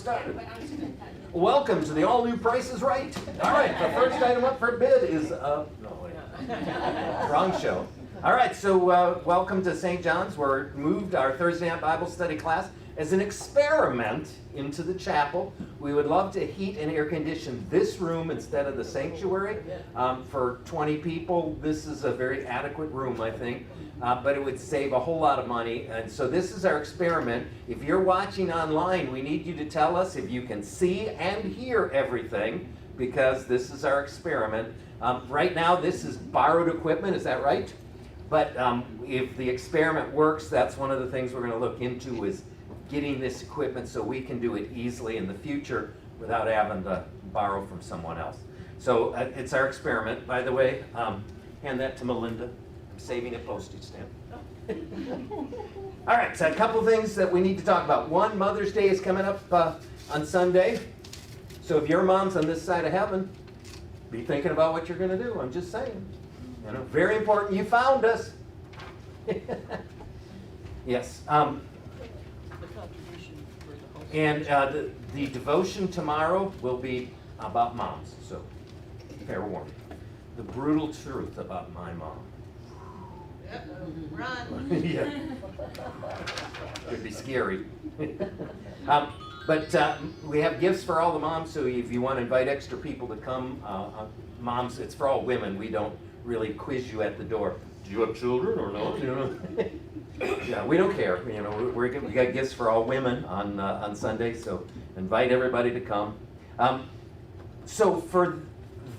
started. Welcome to the all-new Price is Right. All right, the first item up for bid is, no, wait. Wrong show. All right, so welcome to St. John's. We're moved our Thursday night Bible study class as an experiment into the chapel. We would love to heat and air condition this room instead of the sanctuary. For 20 people, this is a very adequate room, I think, but it would save a whole lot of money. And so this is our experiment. If you're watching online, we need you to tell us if you can see and hear everything, because this is our experiment. Right now, this is borrowed equipment, is that right? But if the experiment works, that's one of the things we're going to look into, is getting this equipment so we can do it easily in the future without having to borrow from someone else. So it's our experiment. By the way, hand that to Melinda. I'm saving a postage stamp. All right, so a couple things that we need to talk about. One, Mother's Day is coming up on Sunday. So if your mom's on this side of heaven, be thinking about what you're going to do. I'm just saying. You know, very important. You found us. Yes. And the devotion tomorrow will be about moms. So, fair warning. The brutal truth about my mom. Run. Yeah. Could be scary. But we have gifts for all the moms, so if you want to invite extra people to come, moms, it's for all women. We don't really quiz you at the door. Do you have children or no? You know? Yeah, we don't care. You know, we got gifts for all women on Sunday, so invite everybody to come. So for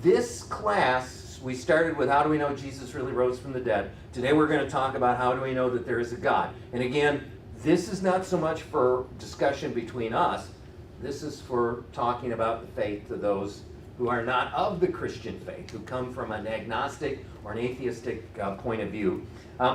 this class, we started with how do we know Jesus really rose from the dead. Today we're going to talk about how do we know that there is a God. And again, this is not so much for discussion between us. This is for talking about the faith to those who are not of the Christian faith, who come from an agnostic or an atheistic point of view.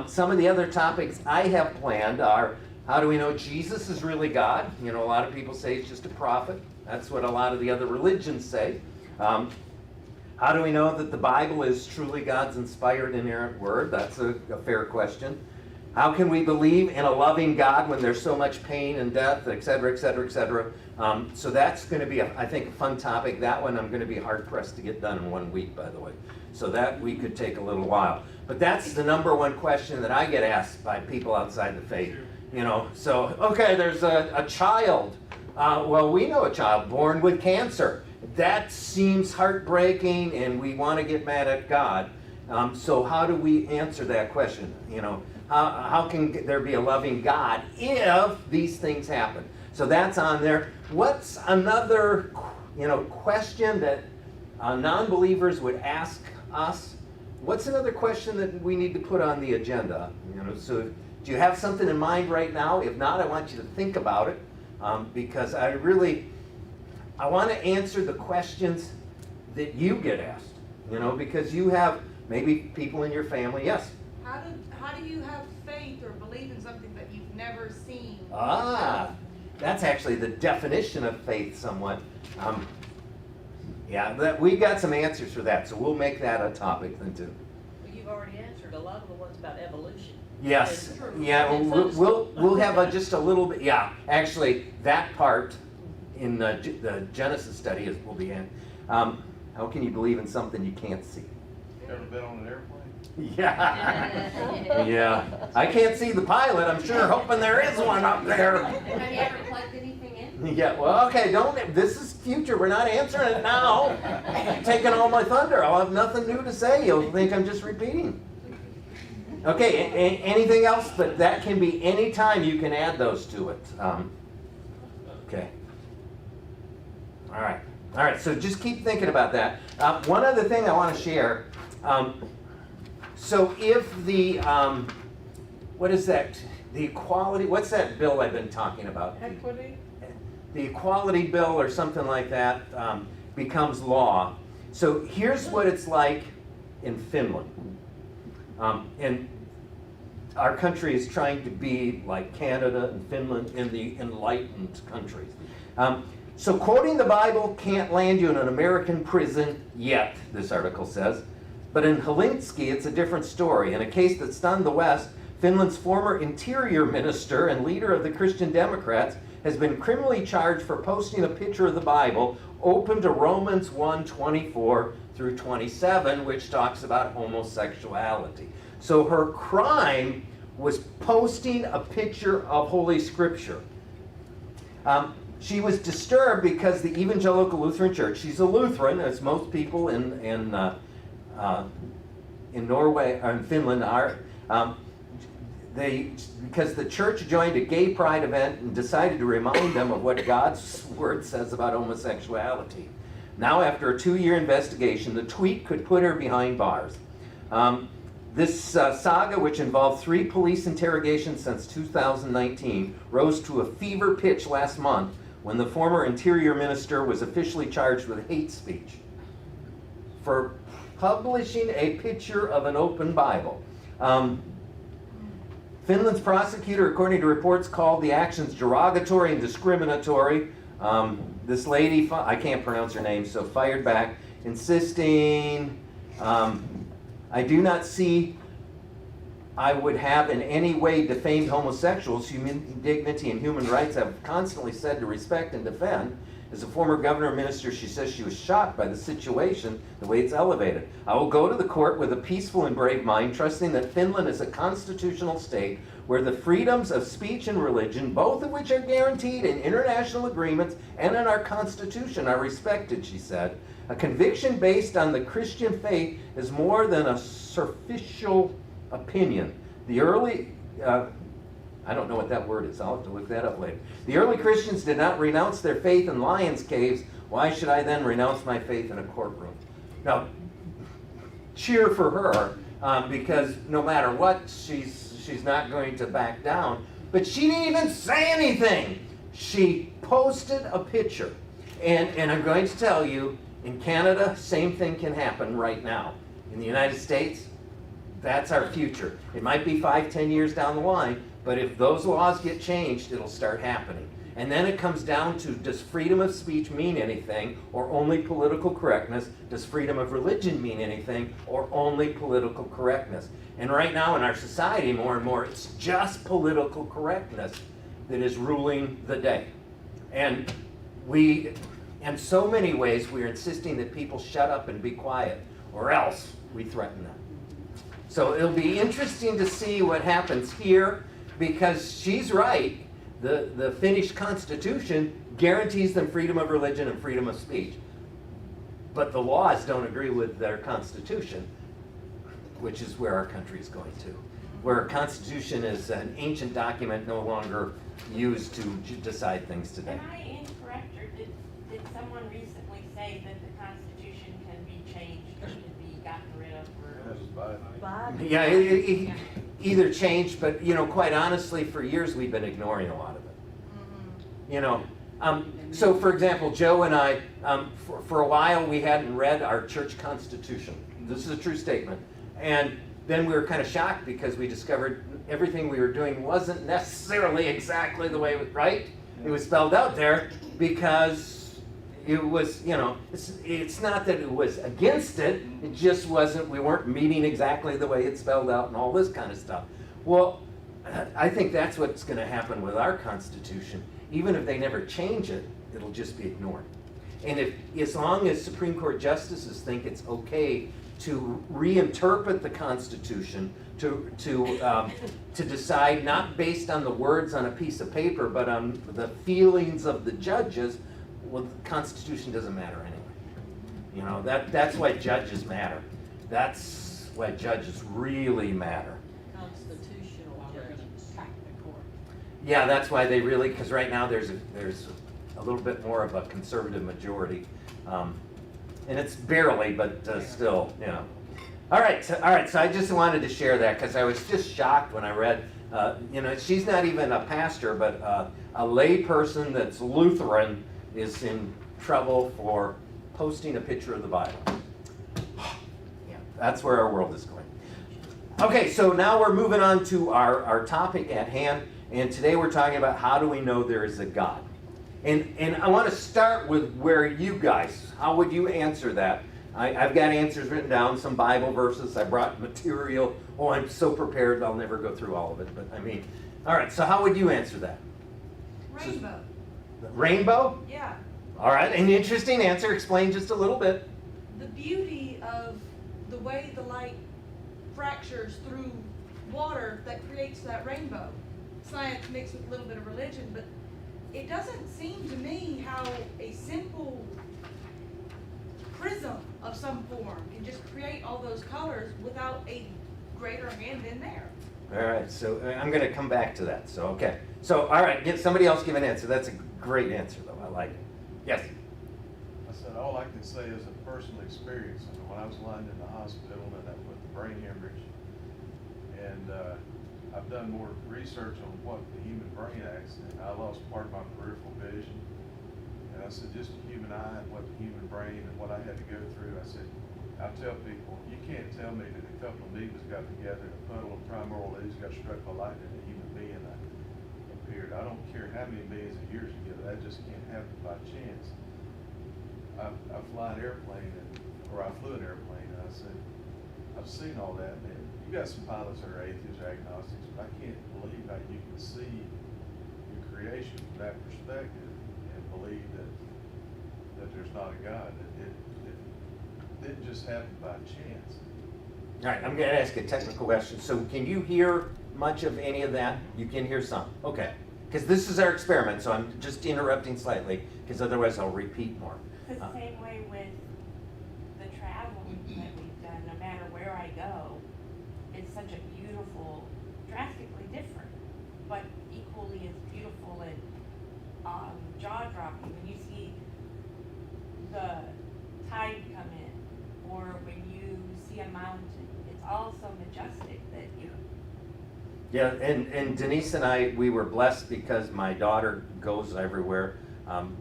Some of the other topics I have planned are, how do we know Jesus is really God? You know, a lot of people say he's just a prophet. That's what a lot of the other religions say. How do we know that the Bible is truly God's inspired, inerrant word? That's a fair question. How can we believe in a loving God when there's so much pain and death, et cetera, et cetera, et cetera? So that's going to be, I think, a fun topic. That one I'm going to be hard-pressed to get done in 1 week, by the way. So that we could take a little while. But that's the number one question that I get asked by people outside the faith. You know, so, okay, there's a child. Well, we know a child born with cancer. That seems heartbreaking, and we want to get mad at God. So how do we answer that question? You know, how can there be a loving God if these things happen? So that's on there. What's another, question that non-believers would ask us? What's another question that we need to put on the agenda? So do you have something in mind right now? If not, I want you to think about it, because I want to answer the questions that you get asked. Because you have maybe people in your family. Yes. How do you have faith or believe in something that you've never seen? That's actually the definition of faith somewhat. We got some answers for that, so we'll make that a topic then too. Well, you've already answered a lot of the ones about evolution. Yes. Yeah, we'll have just a little bit. Yeah, actually, that part in the Genesis study will be in. How can you believe in something you can't see? Ever been on an airplane? Yeah. Yeah. I can't see the pilot. I'm sure hoping there is one up there. Have you ever plugged anything in? Yeah, well, okay, this is future. We're not answering it now. You're taking all my thunder. I'll have nothing new to say. You'll think I'm just repeating. Okay, anything else? But that can be any time you can add those to it. Okay. All right, so just keep thinking about that. One other thing I want to share. So if the, what is that? The equality, what's that bill I've been talking about? Equity? The equality bill or something like that becomes law. So here's what it's like in Finland. And our country is trying to be like Canada and Finland in the enlightened countries. So quoting the Bible can't land you in an American prison yet, this article says. But in Helsinki, it's a different story. In a case that stunned the West, Finland's former interior minister and leader of the Christian Democrats has been criminally charged for posting a picture of the Bible open to Romans 1:24 through 27, which talks about homosexuality. So her crime was posting a picture of Holy Scripture. She was disturbed because the Evangelical Lutheran Church, she's a Lutheran, as most people in Norway or in Finland are, because the church joined a gay pride event and decided to remind them of what God's word says about homosexuality. Now, after a 2-year investigation, the tweet could put her behind bars. This saga, which involved 3 police interrogations since 2019, rose to a fever pitch last month when the former Interior Minister was officially charged with hate speech for publishing a picture of an open Bible. Finland's prosecutor, according to reports, called the actions derogatory and discriminatory. This lady, I can't pronounce her name, so fired back, insisting, I do not see I would have in any way defamed homosexuals. Human dignity and human rights have constantly said to respect and defend. As a former governor and minister, she says she was shocked by the situation, the way it's elevated. I will go to the court with a peaceful and brave mind, trusting that Finland is a constitutional state where the freedoms of speech and religion, both of which are guaranteed in international agreements and in our Constitution, are respected, she said. A conviction based on the Christian faith is more than a superficial opinion. The early, I don't know what that word is. I'll have to look that up later. The early Christians did not renounce their faith in lions' caves. Why should I then renounce my faith in a courtroom? Now, cheer for her, because no matter what, she's not going to back down. But she didn't even say anything. She posted a picture. And I'm going to tell you, in Canada, same thing can happen right now. In the United States, that's our future. It might be 5-10 years down the line, but if those laws get changed, it'll start happening. And then it comes down to, does freedom of speech mean anything, or only political correctness? Does freedom of religion mean anything, or only political correctness? And right now in our society, more and more, it's just political correctness that is ruling the day. And in so many ways, we're insisting that people shut up and be quiet, or else we threaten them. So it'll be interesting to see what happens here, because she's right. The Finnish constitution guarantees them freedom of religion and freedom of speech. But the laws don't agree with their constitution, which is where our country is going to. Where a constitution is an ancient document no longer used to decide things today. Am I incorrect, or did someone recently say that the Constitution can be changed or can be gotten rid of for? Biden. Yeah, it either changed, but quite honestly, for years we've been ignoring a lot of it. So for example, Joe and I, for a while we hadn't read our church constitution. This is a true statement. And then we were kind of shocked because we discovered everything we were doing wasn't necessarily exactly the way it was, right? It was spelled out there because it was, it's not that it was against it, it just wasn't, we weren't meeting exactly the way it's spelled out and all this kind of stuff. Well, I think that's what's going to happen with our Constitution. Even if they never change it, it'll just be ignored. And as long as Supreme Court justices think it's okay to reinterpret the Constitution, to decide not based on the words on a piece of paper, but on the feelings of the judges, well, the Constitution doesn't matter anyway. That's why judges matter. That's why judges really matter. Constitutional judges. Yeah, that's why they really, because right now there's a little bit more of a conservative majority. And it's barely, but still, All right, so I just wanted to share that because I was just shocked when I read, she's not even a pastor, but a lay person that's Lutheran is in trouble for posting a picture of the Bible. Yeah, that's where our world is going. Okay, so now we're moving on to our topic at hand, and today we're talking about how do we know there is a God. And I want to start with where you guys, how would you answer that? I've got answers written down, some Bible verses. I brought material. Oh, I'm so prepared, I'll never go through all of it. But all right, so how would you answer that? Rainbow. Rainbow? Yeah. All right, an interesting answer. Explain just a little bit. The beauty of the way the light fractures through water that creates that rainbow. Science mixed with a little bit of religion, but it doesn't seem to me how a simple prism of some form can just create all those colors without a greater hand in there. All right, so I'm going to come back to that. So, okay. So, all right, somebody else give an answer. That's a great answer, though. I like it. Yes? I said, all I can say is a personal experience. And when I was lying in the hospital and I with the brain hemorrhage, and I've done more research on what the human brain acts, and I lost part of my peripheral vision. And I said, just the human eye and what the human brain and what I had to go through. I said, I tell people, you can't tell me that a couple of needles got together and a puddle of primordial ooze got struck by lightning and a human being appeared. I don't care how many millions of years ago, that just can't happen by chance. I fly an airplane, or I flew an airplane, and I said, I've seen all that, and you got some pilots that are atheists or agnostics, but I can't believe how you can see your creation from that perspective and believe that there's not a God. It didn't just happen by chance. All right, I'm going to ask a technical question. So can you hear much of any of that? You can hear some. Okay. Because this is our experiment, so I'm just interrupting slightly, because otherwise I'll repeat more. It's the same way with the travel that we've done, no matter where I go, it's such a beautiful, drastically different, but equally as beautiful and jaw-dropping. When you see the tide come in, or when you see a mountain, it's all so majestic that you. Yeah, and Denise and I, we were blessed because my daughter goes everywhere,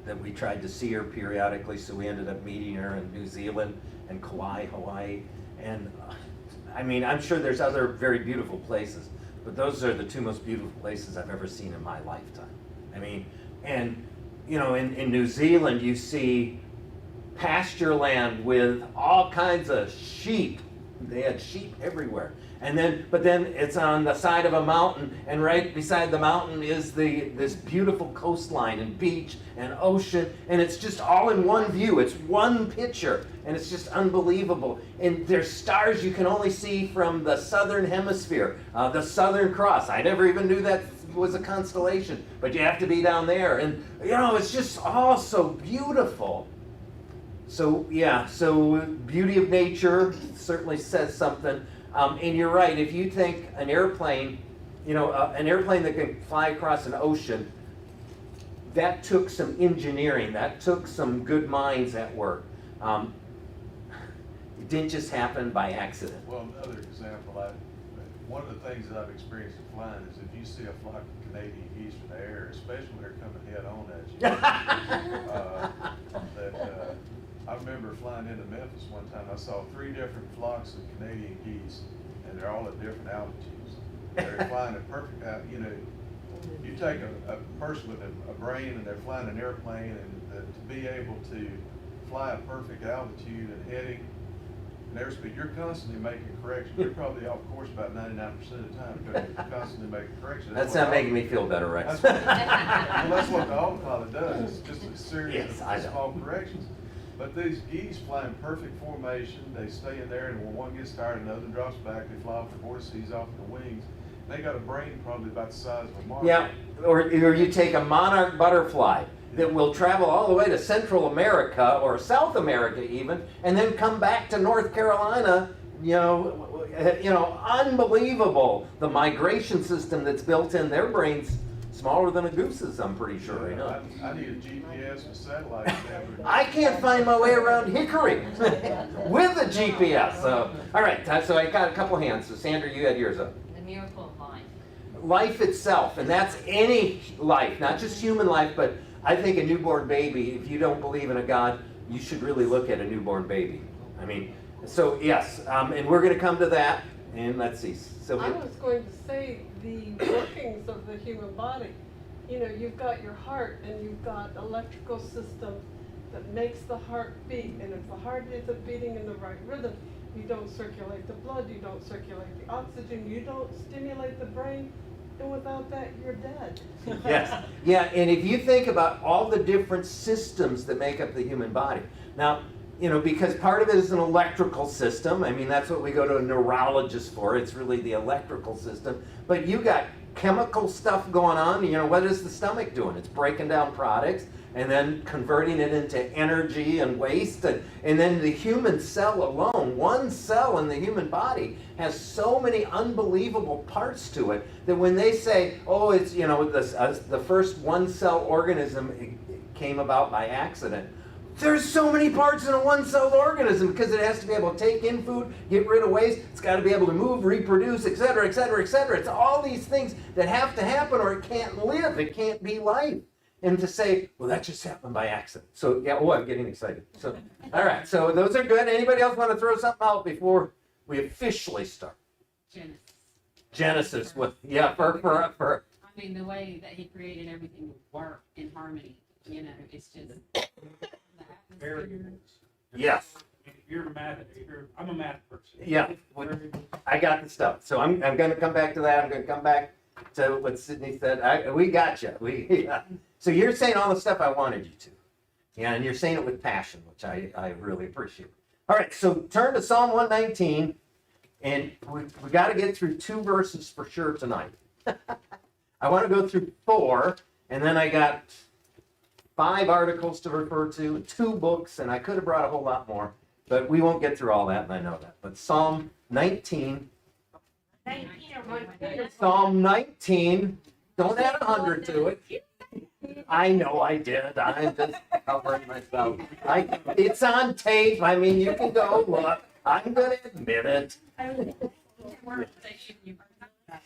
that we tried to see her periodically, so we ended up meeting her in New Zealand and Kauai, Hawaii. And I mean, I'm sure there's other very beautiful places, but those are the two most beautiful places I've ever seen in my lifetime. I mean, and you know, in New Zealand, you see pasture land with all kinds of sheep. They had sheep everywhere. But then it's on the side of a mountain, and right beside the mountain is this beautiful coastline and beach and ocean, and it's just all in one view. It's one picture, and it's just unbelievable. And there's stars you can only see from the southern hemisphere, the Southern Cross. I never even knew that was a constellation, but you have to be down there. And you know, it's just all so beautiful. So yeah, so beauty of nature certainly says something. And you're right, if you think an airplane, you know, an airplane that can fly across an ocean, that took some engineering, that took some good minds at work. It didn't just happen by accident. Well, another example, one of the things that I've experienced in flying is if you see a flock of Canadian geese in the air, especially when they're coming head on at you, I remember flying into Memphis one time. I saw 3 different flocks of Canadian geese, and they're all at different altitudes. They're flying at perfect, you know, you take a person with a brain and they're flying an airplane, and to be able to fly a perfect altitude and heading and airspeed, you're constantly making corrections. You're probably off course about 99% of the time because you're constantly making corrections. That's not making me feel better, Rex. That's what the autopilot does. It's just a series of small corrections. But these geese fly in perfect formation. They stay in there, and when one gets tired, another drops back. They fly off the vortices off the wings. They got a brain probably about the size of a marble. Yeah, or you take a monarch butterfly that will travel all the way to Central America or South America even, and then come back to North Carolina. You know, unbelievable the migration system that's built in their brains. Smaller than a goose's, I'm pretty sure. You know. I need a GPS and satellite. I can't find my way around Hickory with a GPS. So, all right, so I got a couple hands. So, Sandra, you had yours up. The miracle of life. Life itself, and that's any life, not just human life, but I think a newborn baby, if you don't believe in a God, you should really look at a newborn baby. I mean, so yes, and we're going to come to that, and let's see. Sylvia? I was going to say the workings of the human body. You know, you've got your heart and you've got electrical system that makes the heart beat. And if the heart isn't beating in the right rhythm, you don't circulate the blood, you don't circulate the oxygen, you don't stimulate the brain, and without that, you're dead. Yes, yeah, and if you think about all the different systems that make up the human body, now, because part of it is an electrical system. I mean, that's what we go to a neurologist for. It's really the electrical system. But you got chemical stuff going on. What is the stomach doing? It's breaking down products and then converting it into energy and waste. And then the human cell alone, one cell in the human body, has so many unbelievable parts to it that when they say, oh, it's, the first one-cell organism came about by accident, there's so many parts in a one-celled organism because it has to be able to take in food, get rid of waste, it's got to be able to move, reproduce, et cetera, et cetera, et cetera. It's all these things that have to happen or it can't live. It can't be life. And to say, well, that just happened by accident. So, yeah, I'm getting excited. So, all right, so those are good. Anybody else want to throw something out before we officially start? Genesis. For I mean, the way that he created everything would work in harmony, it's just the atmosphere. Yes. I'm a math person. Yeah, I got the stuff. So I'm going to come back to that. I'm going to come back to what Sydney said. We got you. So you're saying all the stuff I wanted you to. Yeah, and you're saying it with passion, which I really appreciate. All right, so turn to Psalm 119, and we got to get through 2 verses for sure tonight. I want to go through 4, and then I got 5 articles to refer to, 2 books, and I could have brought a whole lot more, but we won't get through all that, and I know that. But Psalm 19, 19 or 1? Psalm 19, don't add 100 to it. I know I did. I'm just covering myself. It's on tape. I mean, you can go look. I'm going to admit it.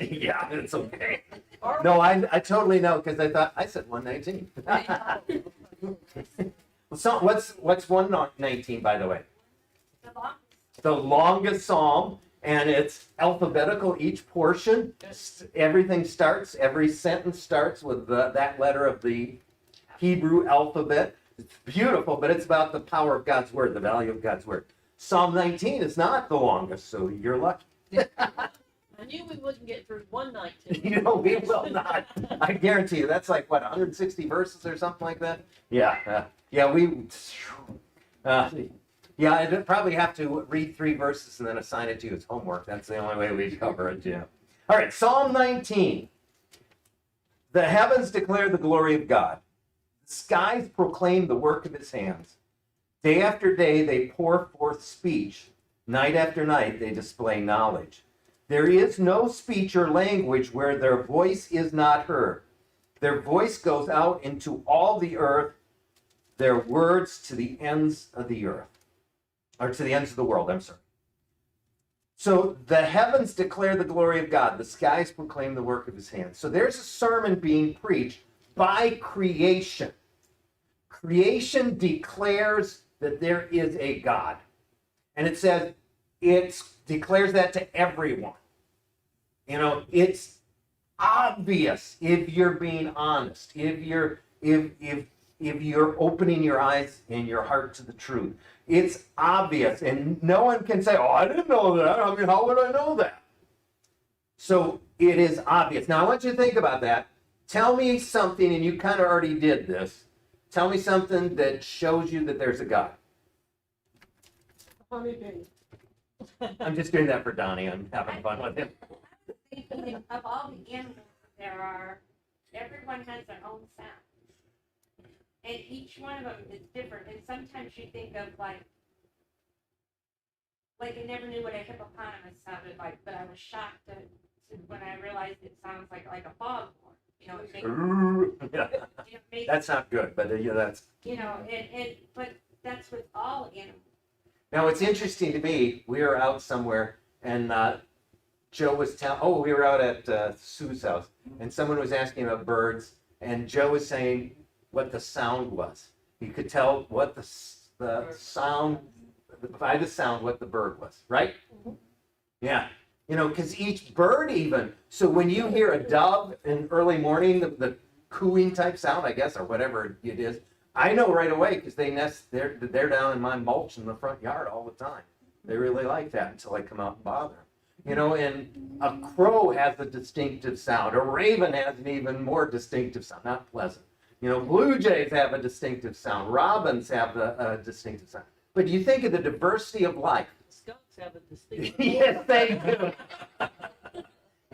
Yeah, it's okay. No, I totally know because I thought I said 119. So what's 119, by the way? The longest psalm, and it's alphabetical. Each portion, every sentence starts with that letter of the Hebrew alphabet. It's beautiful, but it's about the power of God's word, the value of God's word. Psalm 19 is not the longest, so you're lucky. I knew we wouldn't get through 119. We will not. I guarantee you. That's like, 160 verses or something like that? Yeah. I'd probably have to read 3 verses and then assign it to you as homework. That's the only way we cover it, yeah. All right, Psalm 19. The heavens declare the glory of God. The skies proclaim the work of his hands. Day after day they pour forth speech. Night after night they display knowledge. There is no speech or language where their voice is not heard. Their voice goes out into all the earth, their words to the ends of the earth. Or to the ends of the world, I'm sorry. So the heavens declare the glory of God. The skies proclaim the work of his hands. So there's a sermon being preached by creation. Creation declares that there is a God. And it says, it declares that to everyone. It's obvious if you're being honest, if you're opening your eyes and your heart to the truth. It's obvious, and no one can say, oh, I didn't know that. I mean, how would I know that? So it is obvious. Now, I want you to think about that. Tell me something, and you kind of already did this. Tell me something that shows you that there's a God. Honeybee. I'm just doing that for Donnie. I'm having fun with him. Thinking of all the animals there are, everyone has their own sound. And each one of them is different. And sometimes you think of like I never knew what a hippopotamus sounded like, but I was shocked when I realized it sounds like a foghorn. That's not good, but that's. But that's with all animals. Now, it's interesting to me, we were out somewhere, and Joe was we were out at Sue's house, and someone was asking about birds, and Joe was saying what the sound was. He could tell what the sound, by the sound, what the bird was, right? Mm-hmm. Yeah. Because each bird even, so when you hear a dove in early morning, the cooing type sound, I guess, or whatever it is, I know right away because they nest, they're down in my mulch in the front yard all the time. They really like that until I come out and bother them. You know, and a crow has a distinctive sound. A raven has an even more distinctive sound, not pleasant. You know, blue jays have a distinctive sound. Robins have a distinctive sound. But you think of the diversity of life. Skunks have a distinct. Yes, they do.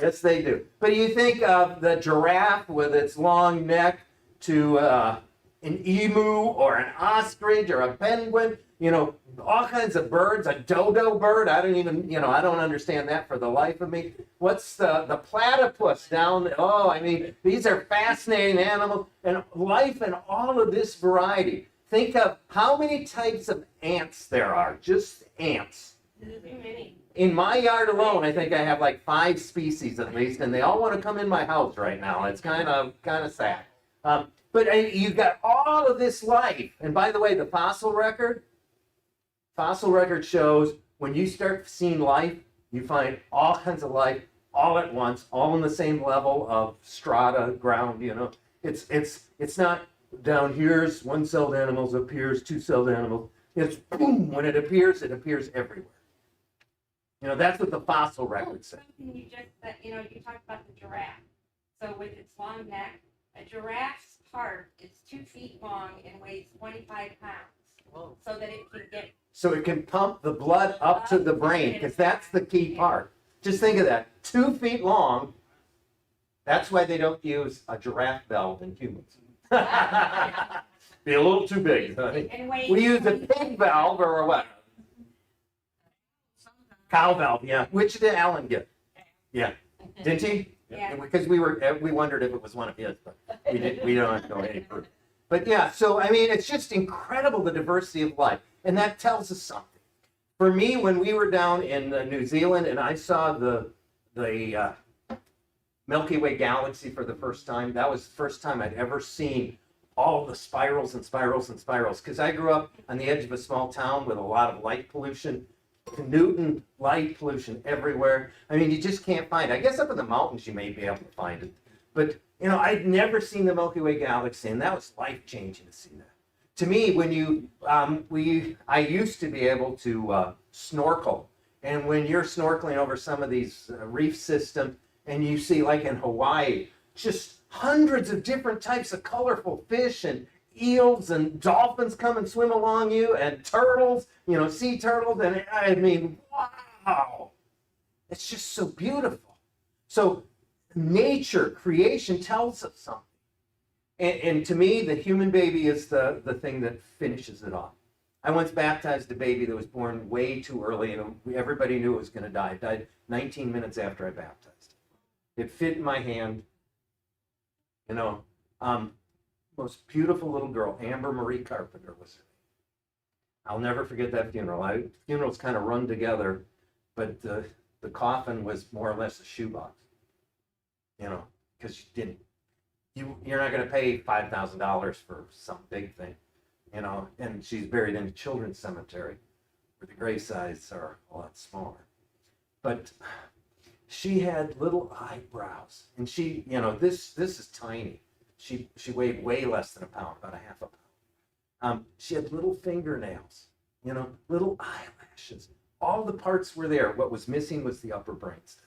Yes, they do. But you think of the giraffe with its long neck to an emu or an ostrich or a penguin, you know, all kinds of birds, a dodo bird. I don't even, I don't understand that for the life of me. What's the platypus down? Oh, I mean, these are fascinating animals and life in all of this variety. Think of how many types of ants there are, just ants. Too many. In my yard alone, I think I have like 5 species at least, and they all want to come in my house right now. It's kind of sad. But you've got all of this life. And by the way, the fossil record shows when you start seeing life, you find all kinds of life all at once, all in the same level of strata, ground, It's not down here's one-celled animals, up here's two-celled animals. It's boom, when it appears everywhere. That's what the fossil record says. Something you just said, you talked about the giraffe. So with its long neck, a giraffe's heart is 2 feet long and weighs 25 pounds. Whoa. So that it can get, So it can pump the blood up to the brain, because that's the key part. Just think of that, 2 feet long. That's why they don't use a giraffe valve in humans. Be a little too big, honey. and weighs. We use a pig valve or a what? Cow valve, yeah. Which did Alan get? Yeah, didn't he? Yeah. Because we wondered if it was one of his, but we don't know any proof. But yeah, so I mean, it's just incredible the diversity of life, and that tells us something. For me, when we were down in New Zealand and I saw the Milky Way galaxy for the first time, that was the first time I'd ever seen all the spirals and spirals and spirals. Because I grew up on the edge of a small town with a lot of light pollution. Newton light pollution everywhere. I mean, you just can't find it. I guess up in the mountains you may be able to find it. But, I'd never seen the Milky Way galaxy, and that was life-changing to see that. To me, when I used to be able to snorkel. And when you're snorkeling over some of these reef systems, and you see, like in Hawaii, just hundreds of different types of colorful fish and eels and dolphins come and swim along you, and turtles, sea turtles, and I mean, wow, it's just so beautiful. So nature, creation tells us something. And to me, the human baby is the thing that finishes it off. I once baptized a baby that was born way too early, and everybody knew it was going to die. It died 19 minutes after I baptized it. It fit in my hand. Most beautiful little girl, Amber Marie Carpenter was her name. I'll never forget that funeral. Funerals kind of run together, but the coffin was more or less a shoebox. Because you're not going to pay $5,000 for some big thing, and she's buried in a children's cemetery where the grave size are a lot smaller. But she had little eyebrows, and she, this is tiny. She weighed way less than a pound, about a half a pound. She had little fingernails, little eyelashes. All the parts were there. What was missing was the upper brainstem.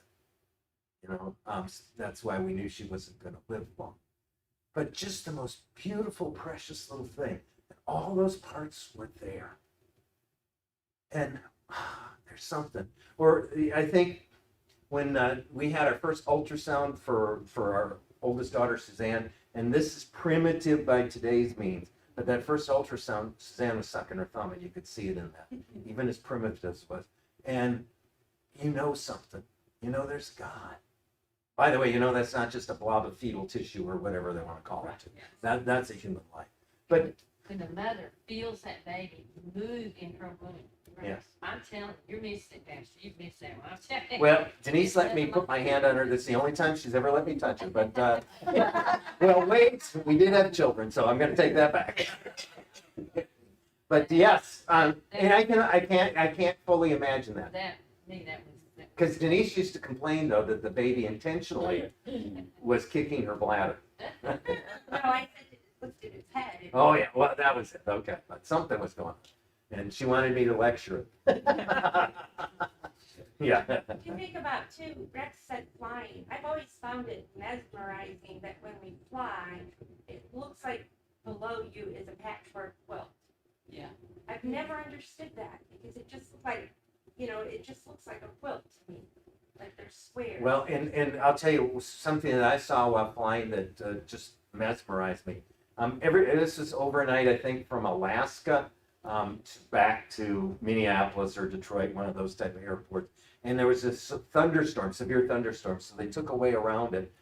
That's why we knew she wasn't going to live long. But just the most beautiful, precious little thing. And all those parts were there. And there's something. Or I think when we had our first ultrasound for our oldest daughter, Suzanne, and this is primitive by today's means, but that first ultrasound, Suzanne was sucking her thumb, and you could see it in that, even as primitive as it was. And something. There's God. By the way, that's not just a blob of fetal tissue or whatever they want to call it. That's a human life. But When the mother feels that baby move in her womb. Right? Yes. I'm telling you, you're missing it, Pastor. You've missed that one. I'm telling you. well, Denise let me put my hand on her. That's the only time she's ever let me touch her. But well, wait, we did have children, so I'm going to take that back. But yes, and I can't fully imagine that. That was. Because Denise used to complain though that the baby intentionally was kicking her bladder. No, I said it looked at its head. Oh yeah, well that was it. Okay, but something was going on, and she wanted me to lecture it. Yeah. If you think about too, Rex said flying. I've always found it mesmerizing that when we fly, it looks like below you is a patchwork quilt. Yeah. I've never understood that because it just looks like, it just looks like a quilt to me, like they're squares. Well, and I'll tell you something that I saw while flying that just mesmerized me. This is overnight, I think, from Alaska back to Minneapolis or Detroit, one of those type of airports. And there was this thunderstorm, severe thunderstorm, so they took away around it.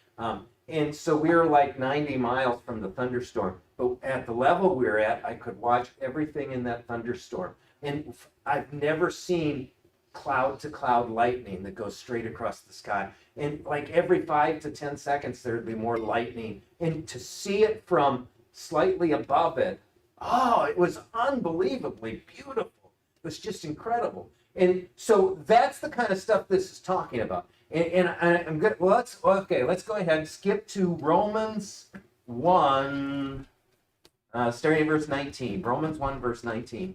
And so we were like 90 miles from the thunderstorm. But at the level we were at, I could watch everything in that thunderstorm. And I've never seen cloud to cloud lightning that goes straight across the sky. And like every 5 to 10 seconds, there'd be more lightning. And to see it from slightly above it, oh, it was unbelievably beautiful. It was just incredible. And so that's the kind of stuff this is talking about. And I'm good. Well, let's go ahead and skip to Romans 1, starting at verse 19. Romans 1, verse 19.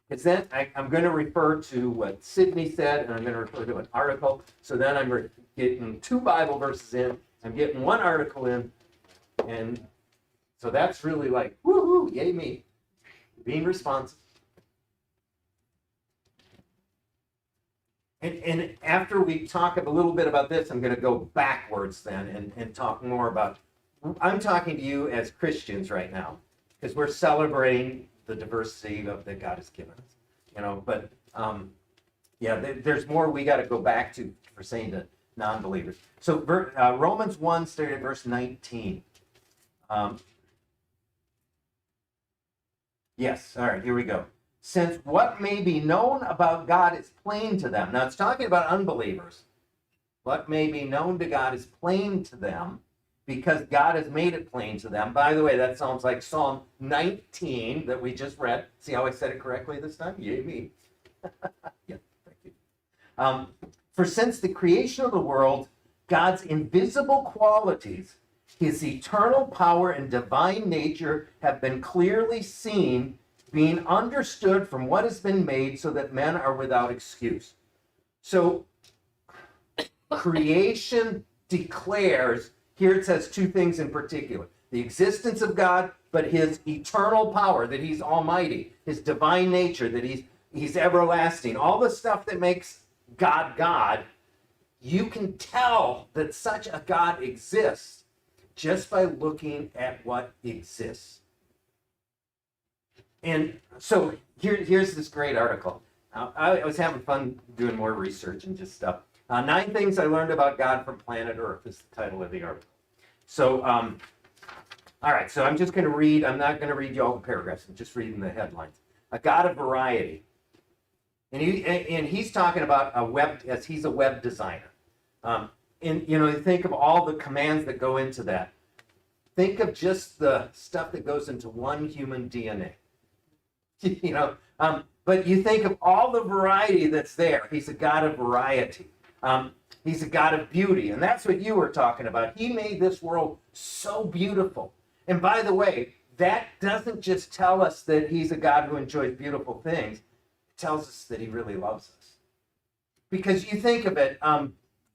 Because then I'm going to refer to what Sydney said, and I'm going to refer to an article. So then I'm getting 2 Bible verses in. I'm getting 1 article in. And so that's really like, woohoo, yay me. Being responsive. And after we talk a little bit about this, I'm going to go backwards then and talk more about, I'm talking to you as Christians right now, because we're celebrating the diversity that God has given us, but there's more we got to go back to for saying to non-believers. So Romans 1, starting at verse 19. Yes, all right, here we go. Since what may be known about God is plain to them. Now it's talking about unbelievers. What may be known to God is plain to them because God has made it plain to them. By the way, that sounds like Psalm 19 that we just read. See how I said it correctly this time? Yay me. Yeah, thank you. For since the creation of the world, God's invisible qualities, his eternal power and divine nature have been clearly seen, being understood from what has been made, so that men are without excuse. So creation declares, here it says 2 things in particular: the existence of God, but his eternal power, that he's almighty, his divine nature, that he's everlasting, all the stuff that makes God God. You can tell that such a God exists just by looking at what exists. And so here's this great article. I was having fun doing more research and just stuff. 9 things I learned about God from planet Earth is the title of the article. So, all right, so I'm just going to read. I'm not going to read you all the paragraphs. I'm just reading the headlines. A God of variety. And he's talking about he's a web designer. And you think of all the commands that go into that. Think of just the stuff that goes into one human DNA. But you think of all the variety that's there. He's a God of variety. He's a God of beauty. And that's what you were talking about. He made this world so beautiful. And by the way, that doesn't just tell us that he's a God who enjoys beautiful things. It tells us that he really loves us. Because you think of it,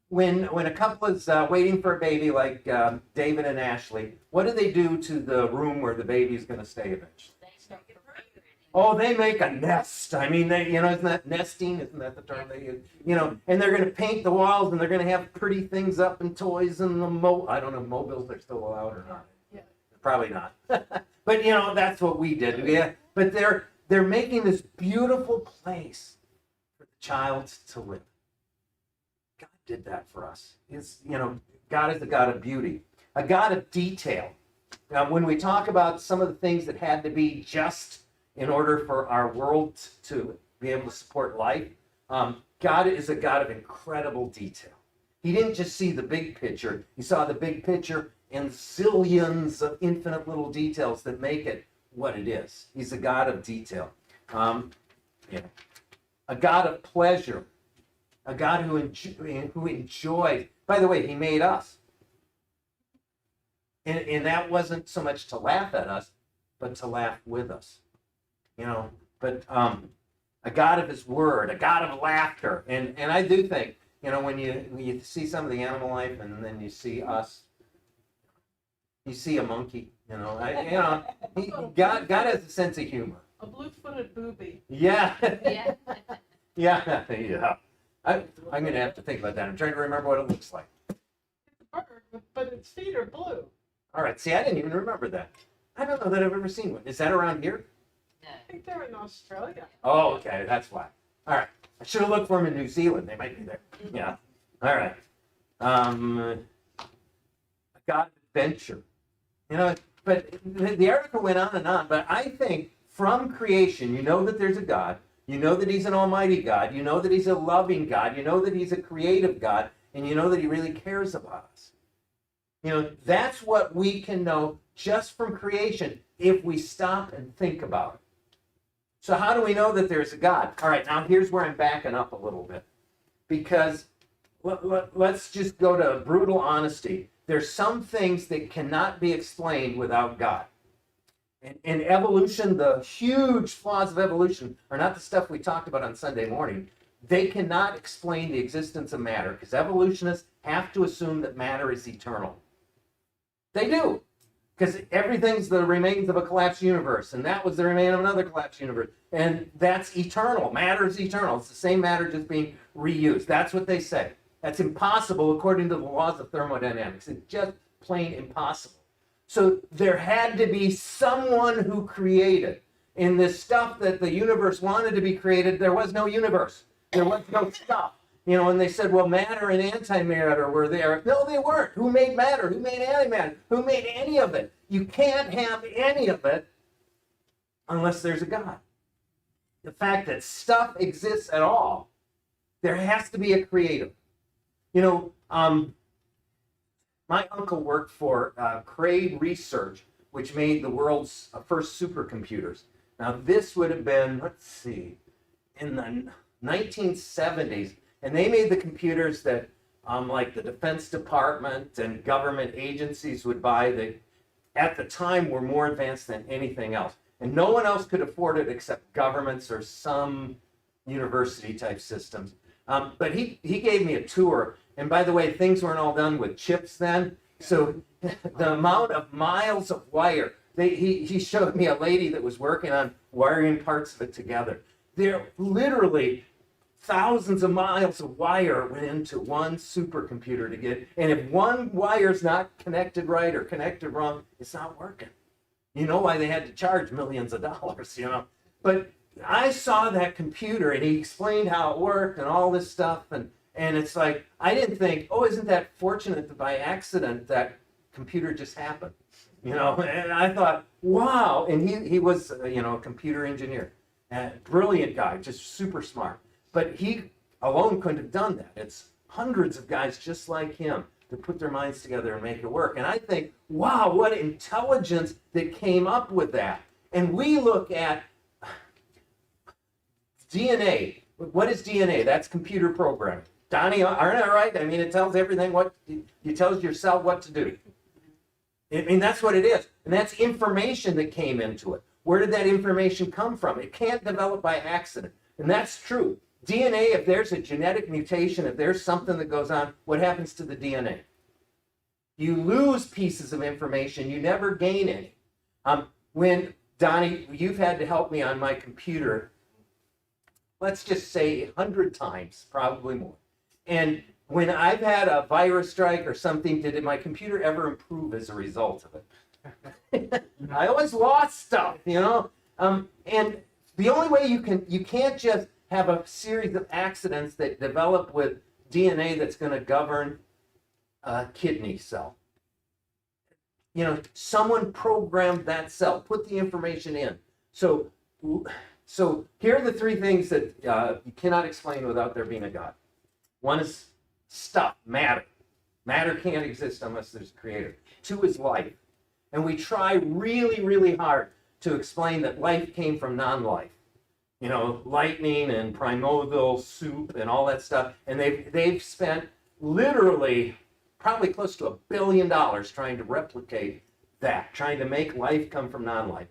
when a couple is waiting for a baby like David and Ashley, what do they do to the room where the baby is going to stay eventually? Oh, they make a nest. I mean, isn't that nesting? Isn't that the term they use? And they're going to paint the walls, and they're going to have pretty things up and toys and I don't know, mobiles are still allowed or not. Yeah. Probably not. But that's what we did. Yeah. But they're making this beautiful place for the child to live. God did that for us. God is a God of beauty, a God of detail. Now, when we talk about some of the things that had to be just in order for our world to be able to support life, God is a God of incredible detail. He didn't just see the big picture. He saw the big picture and zillions of infinite little details that make it what it is. He's a God of detail. A God of pleasure. A God who enjoys. By the way, he made us. And that wasn't so much to laugh at us, but to laugh with us. But a God of his word, a God of laughter. And I do think, you know, when you see some of the animal life and then you see us, you see a monkey, you know, God has a sense of humor. A blue-footed booby. Yeah. Yeah. Yeah, yeah. I'm going to have to think about that. I'm trying to remember what it looks like. Bird, but its feet are blue. All right, see, I didn't even remember that. I don't know that I've ever seen one. Is that around here? No. I think they're in Australia. Oh, okay, that's why. All right. I should have looked for them in New Zealand. They might be there. Yeah. All right. A God of adventure. You know, but the article went on, but I think from creation, you know that there's a God. You know that he's an almighty God. You know that he's a loving God. You know that he's a creative God. And you know that he really cares about us. You know, that's what we can know just from creation if we stop and think about it. So how do we know that there's a God? All right, now here's where I'm backing up a little bit. Because let's just go to brutal honesty. There's some things that cannot be explained without God. In evolution, the huge flaws of evolution are not the stuff we talked about on Sunday morning. They cannot explain the existence of matter because evolutionists have to assume that matter is eternal. They do. Because everything's the remains of a collapsed universe, and that was the remain of another collapsed universe. And that's eternal. Matter is eternal. It's the same matter just being reused. That's what they say. That's impossible according to the laws of thermodynamics. It's just plain impossible. So there had to be someone who created. In this stuff that the universe wanted to be created, there was no universe. There was no stuff. You know, and they said, well, matter and antimatter were there. No, they weren't. Who made matter? Who made antimatter? Who made any of it? You can't have any of it unless there's a God. The fact that stuff exists at all, there has to be a creator. You know, my uncle worked for Cray Research, which made the world's first supercomputers. Now, this would have been, let's see, in the 1970s. And they made the computers that like the Defense Department and government agencies would buy that at the time were more advanced than anything else. And no one else could afford it except governments or some university type systems. But he gave me a tour. And by the way, things weren't all done with chips then. So the amount of miles of wire, he showed me a lady that was working on wiring parts of it together. They're literally thousands of miles of wire went into one supercomputer to get, and if one wire's not connected right or connected wrong, it's not working. You know why they had to charge millions of dollars, you know? But I saw that computer and he explained how it worked and all this stuff, and it's like, I didn't think, oh, isn't that fortunate that by accident that computer just happened? You know, and I thought, wow, and he was, you know, a computer engineer, brilliant guy, just super smart. But he alone couldn't have done that. It's hundreds of guys just like him to put their minds together and make it work. And I think, wow, what intelligence that came up with that. And we look at DNA. What is DNA? That's computer programming. Donnie, aren't I right? I mean, it tells everything you tells your cell what to do. I mean, that's what it is. And that's information that came into it. Where did that information come from? It can't develop by accident. And that's true. DNA, if there's a genetic mutation, if there's something that goes on, what happens to the DNA? You lose pieces of information, you never gain any. When, Donnie, you've had to help me on my computer, let's just say 100 times, probably more. And when I've had a virus strike or something, did my computer ever improve as a result of it? I always lost stuff, you know? And the only way you can't just have a series of accidents that develop with DNA that's going to govern a kidney cell. You know, someone programmed that cell, put the information in. So here are the three things that you cannot explain without there being a God. One is stuff, matter. Matter can't exist unless there's a creator. Two is life. And we try really, really hard to explain that life came from non-life. You know, lightning and primordial soup and all that stuff. And they've spent literally probably close to $1 billion trying to replicate that, trying to make life come from non-life.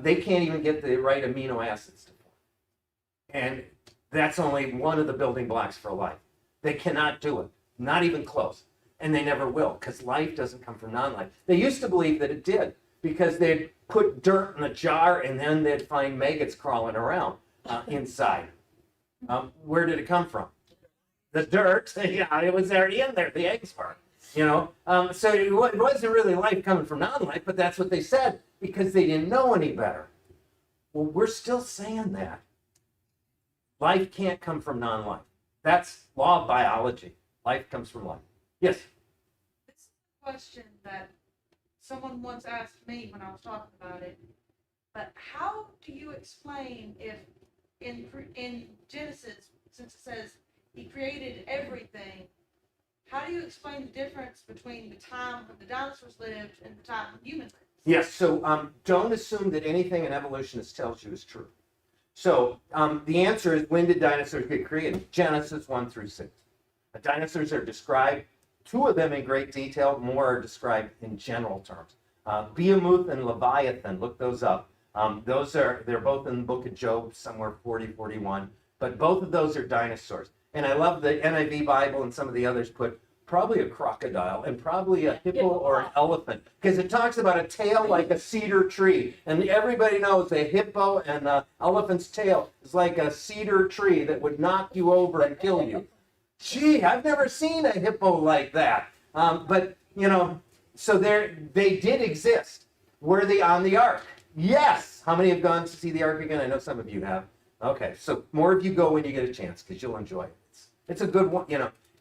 They can't even get the right amino acids to form. And that's only one of the building blocks for life. They cannot do it, not even close. And they never will, because life doesn't come from non-life. They used to believe that it did, because they'd put dirt in a jar and then they'd find maggots crawling around inside. Where did it come from? The dirt. Yeah, it was already in there, the eggs were. So it wasn't really life coming from non-life, but that's what they said, because they didn't know any better. Well, we're still saying that. Life can't come from non-life. That's law of biology. Life comes from life. Yes? This is a question that someone once asked me when I was talking about it. But how do you explain if in Genesis, since it says he created everything, how do you explain the difference between the time when the dinosaurs lived and the time when humans lived? Yes, so don't assume that anything an evolutionist tells you is true. So the answer is, when did dinosaurs get created? Genesis 1-6. The dinosaurs are described, two of them in great detail, more are described in general terms. Behemoth and Leviathan, look those up. They're both in the book of Job, somewhere 40-41, but both of those are dinosaurs. And I love the NIV Bible, and some of the others put probably a crocodile and probably a hippo or an elephant, because it talks about a tail like a cedar tree. And everybody knows a hippo and an elephant's tail is like a cedar tree that would knock you over and kill you. Gee, I've never seen a hippo like that. But, so they did exist. Were they on the ark? Yes. How many have gone to see the ark again? I know some of you have. Okay, so more of you go when you get a chance, because you'll enjoy it. It's a good one.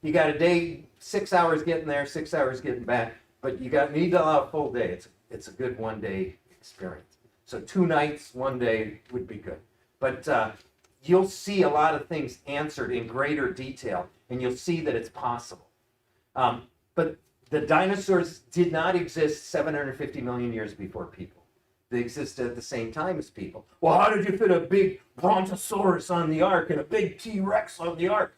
You got a day, 6 hours getting there, 6 hours getting back, but you need to allow a full day. It's a good one-day experience. So 2 nights, 1 day would be good. But you'll see a lot of things answered in greater detail, and you'll see that it's possible. But the dinosaurs did not exist 750 million years before people. They existed at the same time as people. Well, how did you fit a big brontosaurus on the ark and a big T-Rex on the ark?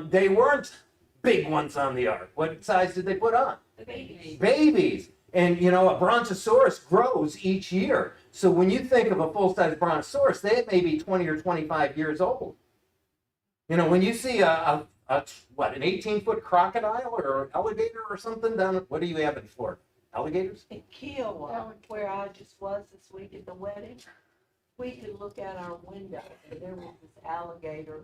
They weren't big ones on the ark. What size did they put on? The babies. Babies. And, a brontosaurus grows each year. So when you think of a full-size brontosaurus, they may be 20 or 25 years old. When you see an 18-foot crocodile or alligator or something down, what do you have in Florida? Alligators? In Kiowa, where I just was this week at the wedding, we could look out our window and there was this alligator,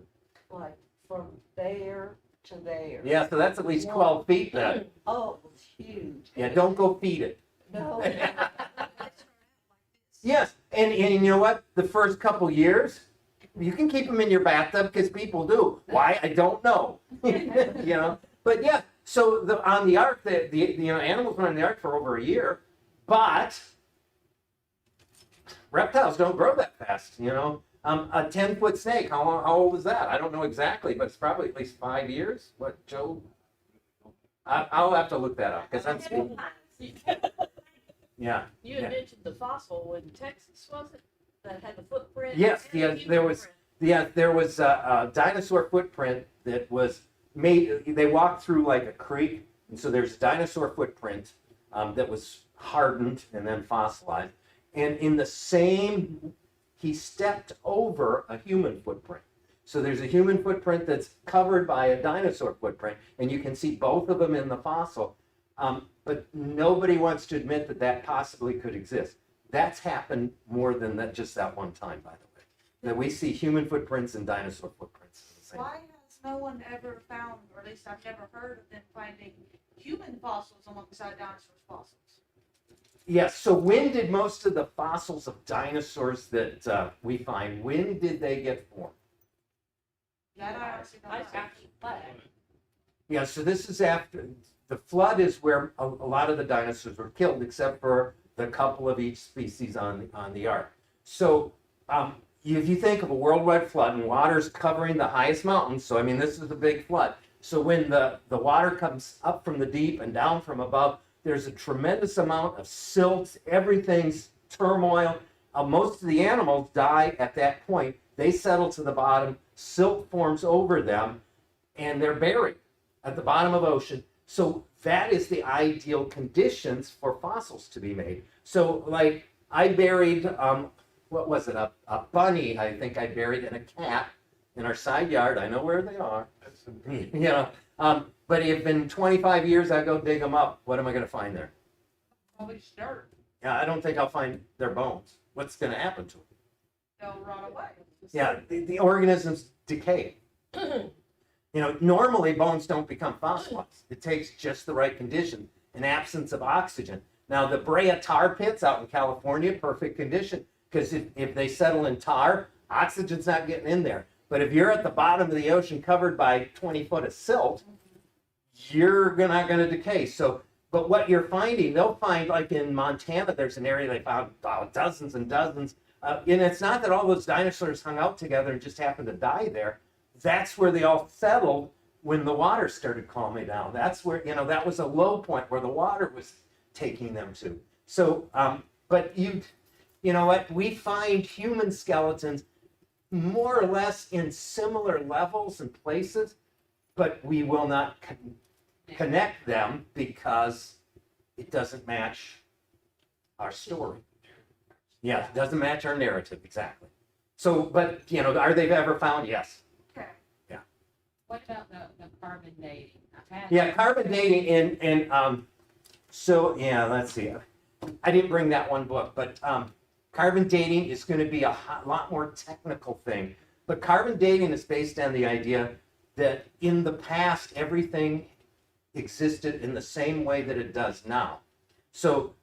like from there to there. Yeah, so that's at least 12 feet then. Oh, it was huge. Yeah, don't go feed it. No. Yes, and you know what? The first couple years, you can keep them in your bathtub, because people do. Why? I don't know. But yeah, so on the ark, the animals were on the ark for over a year, but reptiles don't grow that fast. A 10-foot snake, how old was that? I don't know exactly, but it's probably at least 5 years. What, Joe? I'll have to look that up, because I'm speaking. Yeah. You had mentioned the fossil in Texas, was it? That had the footprint? Yes, and yeah, the human there was. footprint. Yeah, there was a dinosaur footprint that was made. They walked through like a creek, and so there's a dinosaur footprint that was hardened and then fossilized. And in the same, he stepped over a human footprint. So there's a human footprint that's covered by a dinosaur footprint, and you can see both of them in the fossil. But nobody wants to admit that that possibly could exist. That's happened more than that, just that one time, by the way. That we see human footprints and dinosaur footprints. Why has no one ever found, or at least I've never heard of them finding human fossils alongside dinosaurs' fossils? Yes, so when did most of the fossils of dinosaurs that we find, when did they get formed? That I honestly don't know. After the flood. Yeah, so this is after, the flood is where a lot of the dinosaurs were killed, except for the couple of each species on the ark. So if you think of a worldwide flood and water's covering the highest mountains, so I mean, this is a big flood. So when the water comes up from the deep and down from above, there's a tremendous amount of silt, everything's turmoil. Most of the animals die at that point. They settle to the bottom, silt forms over them, and they're buried at the bottom of the ocean. So that is the ideal conditions for fossils to be made. So like I buried, what was it, a bunny I think I buried, and a cat in our side yard. I know where they are. That's You know, but if in 25 years I go dig them up, what am I going to find there? Always dirt, Yeah, I don't think I'll find their bones. What's going to happen to them? they'll rot away. Yeah, the organisms decay. You know, normally bones don't become fossilized. It takes just the right condition, an absence of oxygen. Now, the Brea tar pits out in California, perfect condition, because if they settle in tar, oxygen's not getting in there. But if you're at the bottom of the ocean covered by 20 foot of silt, you're not going to decay. So, but what you're finding, they'll find, like in Montana, there's an area they found dozens and dozens. And it's not that all those dinosaurs hung out together and just happened to die there. That's where they all settled when the water started calming down. That's where, you know, that was a low point where the water was taking them to. So, but you know what? We find human skeletons more or less in similar levels and places, but we will not connect them because it doesn't match our story. Yeah, it doesn't match our narrative, exactly. So, but, you know, are they ever found? Yes. Okay. What about the carbon dating? Yeah, carbon dating and so, yeah, let's see. I didn't bring that one book, but carbon dating is going to be a lot more technical thing. But carbon dating is based on the idea that in the past, everything existed in the same way that it does now. So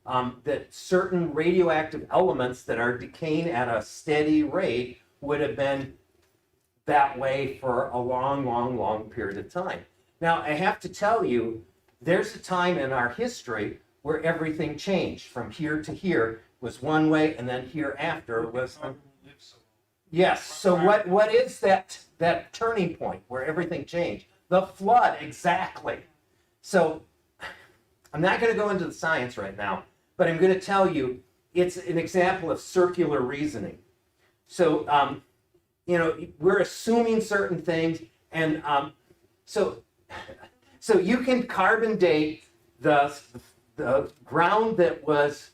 that certain radioactive elements that are decaying at a steady rate would have been that way for a long, long, long period of time. Now, I have to tell you, there's a time in our history where everything changed. From here to here was one way, and then hereafter was... Yes, so what is that turning point where everything changed? The flood, exactly. So I'm not going to go into the science right now, but I'm going to tell you it's an example of circular reasoning. So, you know, we're assuming certain things, and so you can carbon date the ground that was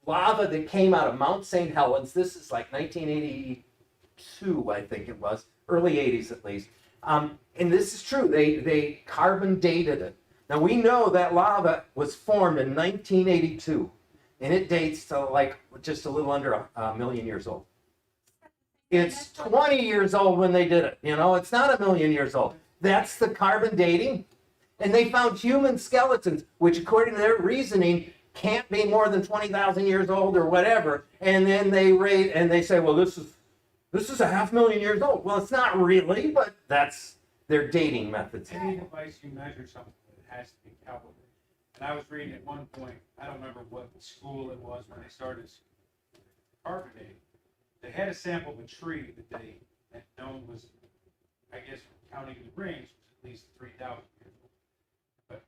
lava that came out of Mount St. Helens. This is like 1982, I think it was, early 80s at least. And this is true. They carbon dated it. Now we know that lava was formed in 1982, and it dates to like just a little under a million years old. It's 20 years old when they did it. You know, it's not a million years old. That's the carbon dating. And they found human skeletons, which according to their reasoning can't be more than 20,000 years old or whatever. And then they rate and they say, well, this is 500,000 years old. Well, it's not really, but that's their dating methods. Any device you measure something, it has to be calibrated. And I was reading at one point, I don't remember what school it was when they started carbon dating. They had a sample of a tree that they had known was, I guess, counting the rings, was at least 3,000 years old. But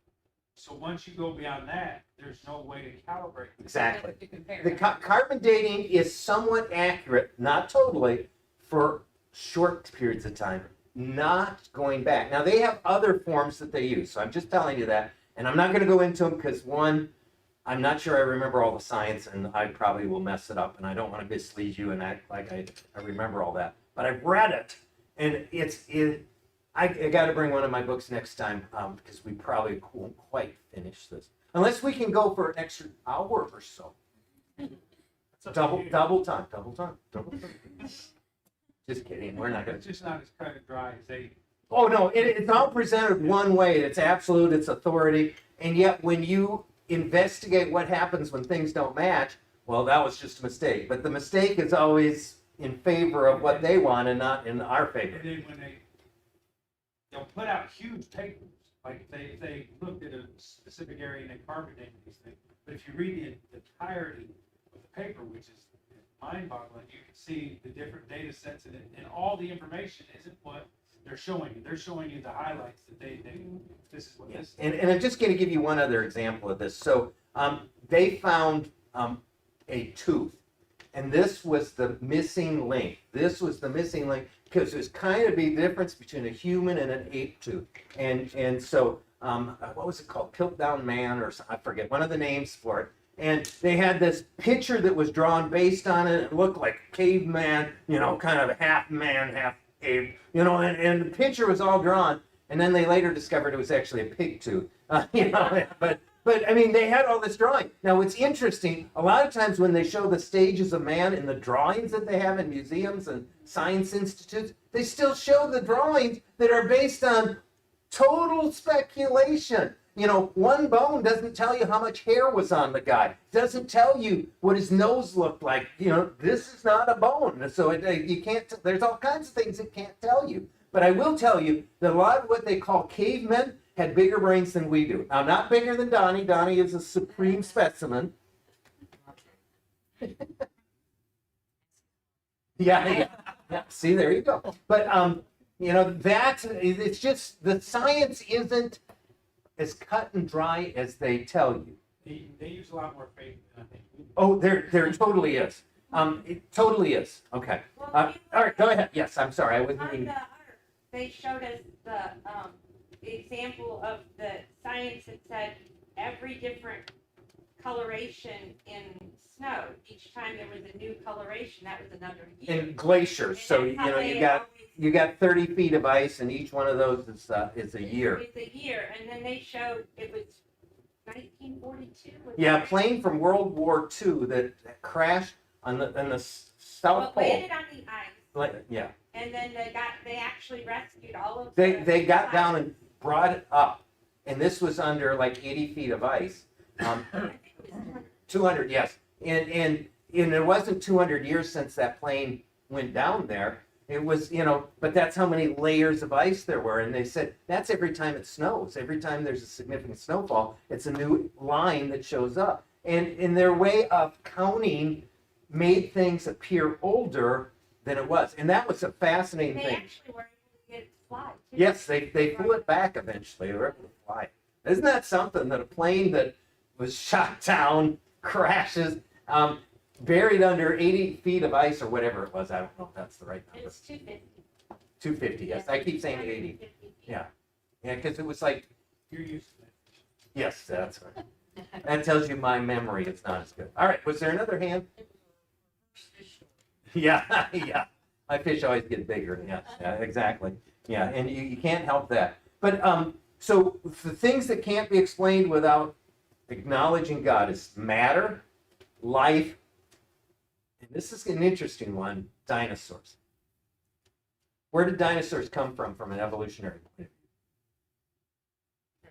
so once you go beyond that, there's no way to calibrate. Exactly. To compare. The carbon dating is somewhat accurate, not totally, for short periods of time, not going back. Now, they have other forms that they use, so I'm just telling you that. And I'm not going to go into them because, one, I'm not sure I remember all the science, and I probably will mess it up, and I don't want to mislead you and act like I remember all that. But I've read it, and I got to bring one of my books next time because we probably won't quite finish this. Unless we can go for an extra hour or so. Double time. Just kidding, we're not gonna. It's just not as cut and dry as they. Oh, no, it's all presented one way. It's absolute, it's authority. And yet when you investigate what happens when things don't match, well, that was just a mistake. But the mistake is always in favor of what they want and not in our favor. And then when they'll put out huge papers, like they looked at a specific area and they carbon dated these things. But if you read the entirety of the paper, which is mind-boggling, you can see the different data sets in it, and all the information isn't what they're showing you. They're showing you the highlights that this is what this is. And I'm just going to give you one other example of this. So they found a tooth, and this was the missing link. This was the missing link because there's kind of the difference between a human and an ape tooth. And so what was it called? Piltdown Man, or I forget, one of the names for it. And they had this picture that was drawn based on it. It looked like caveman, you know, kind of half man, half ape, you know, and the picture was all drawn, and then they later discovered it was actually a pig tooth, you know, but I mean, they had all this drawing. Now, what's interesting, a lot of times when they show the stages of man in the drawings that they have in museums and science institutes, they still show the drawings that are based on total speculation. You know, one bone doesn't tell you how much hair was on the guy. Doesn't tell you what his nose looked like. You know, this is not a bone. So you can't, there's all kinds of things it can't tell you. But I will tell you that a lot of what they call cavemen had bigger brains than we do. Now, not bigger than Donnie. Donnie is a supreme specimen. Yeah. See, there you go. But, you know, it's just, the science isn't as cut and dry as they tell you. They use a lot more faith than I think we do. Oh, there totally is. It totally is. Okay. All right, go ahead. Yes, I'm sorry. I wasn't On meaning. the art, they showed us the example of the science that said every different coloration in snow. Each time there was a new coloration, that was another year. In glaciers, so And you that's how know they you got 30 feet of ice, and each one of those is a year. It's a year, and then they showed it was 1942. Yeah, a plane from World War II that crashed on the South Well, Pole. landed on the ice, Yeah, and then they actually rescued all of they got down and brought it up, and this was under like 80 feet of ice. I think it was 200, yes, and it wasn't 200 years since that plane went down there. It was, you know, but that's how many layers of ice there were. And they said that's every time it snows. Every time there's a significant snowfall, it's a new line that shows up. And in their way of counting made things appear older than it was. And that was a fascinating They thing. actually were able to get it to fly, too. Yes, they flew it back eventually. They were able to fly it. Isn't that something that a plane that was shot down crashes, buried under 80 feet of ice or whatever it was? I don't know if that's the right number. It's 250. 250, yes. I keep saying 80. 250 feet. Yeah. Yeah, because it was like, You're used to it. yes, that's right. That tells you my memory is not as good. All right, was there another hand? Yeah, yeah. My fish always get bigger. Yeah, yeah, exactly. Yeah, and you can't help that. But so the things that can't be explained without acknowledging God is matter, life, and this is an interesting one, dinosaurs. Where did dinosaurs come from an evolutionary point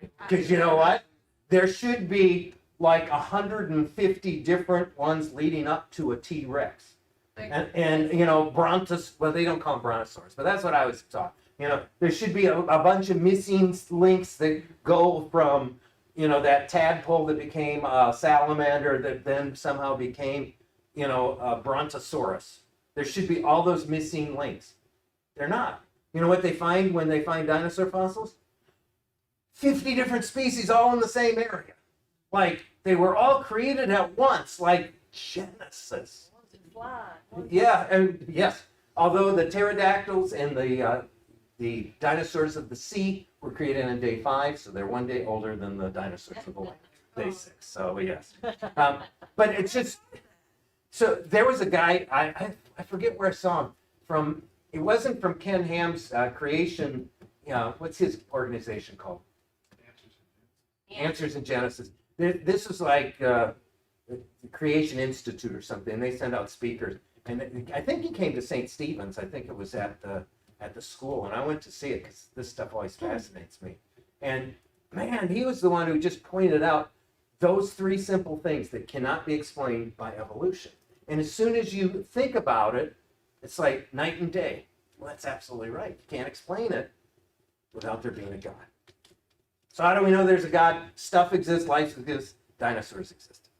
of view? Because you know what? There should be like 150 different ones leading up to a T-Rex. And you know, well, they don't call them brontosaurs, but that's what I was taught. You know, there should be a bunch of missing links that go from, you know, that tadpole that became a salamander that then somehow became, you know, a brontosaurus. There should be all those missing links. They're not. You know what they find when they find dinosaur fossils? 50 different species all in the same area. Like, they were all created at once, like Genesis. Yeah, and yes. Although the pterodactyls and the dinosaurs of the sea were created on day 5, so they're 1 day older than the dinosaurs of the land, day 6. So yes, but it's just so there was a guy I forget where I saw him from. It wasn't from Ken Ham's creation. What's his organization called? Answers in Genesis. This is like the Creation Institute or something. They send out speakers, and I think he came to St. Stephen's. I think it was at the school, and I went to see it because this stuff always fascinates me. And man, he was the one who just pointed out those 3 simple things that cannot be explained by evolution. And as soon as you think about it, it's like night and day. Well, that's absolutely right. You can't explain it without there being a God. So how do we know there's a God? Stuff exists, life exists, dinosaurs exist.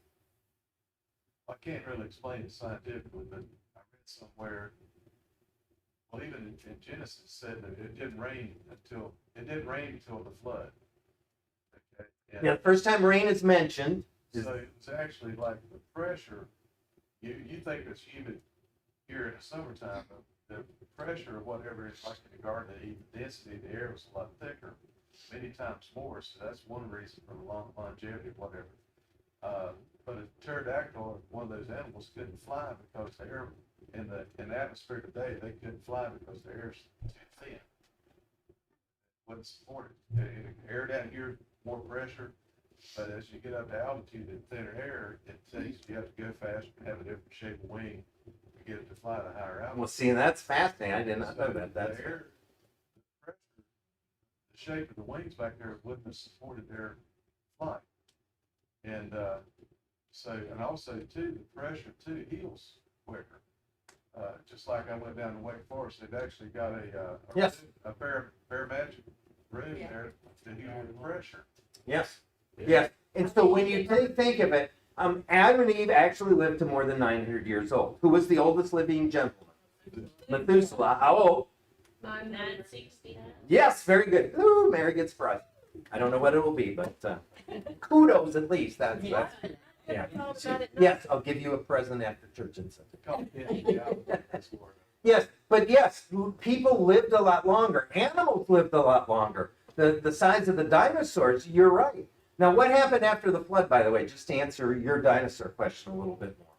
I can't really explain it scientifically, but I read somewhere, well, even in Genesis said that it didn't rain until the flood. Okay? And Yeah, the first time rain is mentioned. so it's actually like the pressure, you think it's humid here in the summertime, but the pressure or whatever it's like in the garden, the density of the air was a lot thicker, many times more, so that's one reason for the longevity, whatever. But a pterodactyl, one of those animals, couldn't fly because the air in the atmosphere today, they couldn't fly because the air's too thin. Wouldn't support it. Air down here, more pressure, but as you get up to altitude and thinner air, it takes, you have to go faster and have a different shape of wing to get it to fly at a higher altitude. Well, see, that's fascinating. I did not know So that. the That's air, the pressure, the shape of the wings back there wouldn't have supported their flight. And, so, and also too, the pressure too heals quicker. Just like I went down to Wake Forest, they've actually got Yes. a barometric room Yeah. there to heal the pressure. yes, yes. And so when you think of it, Adam and Eve actually lived to more than 900 years old. Who was the oldest living gentleman? Methuselah. How old? 969. Yes, very good. Ooh, Mary gets prize. I don't know what it will be, but kudos at least. That's yeah. Yes, I'll give you a present after church and Sunday. Yes, but yes, people lived a lot longer. Animals lived a lot longer. The size of the dinosaurs, you're right. Now, what happened after the flood, by the way, just to answer your dinosaur question a little bit more.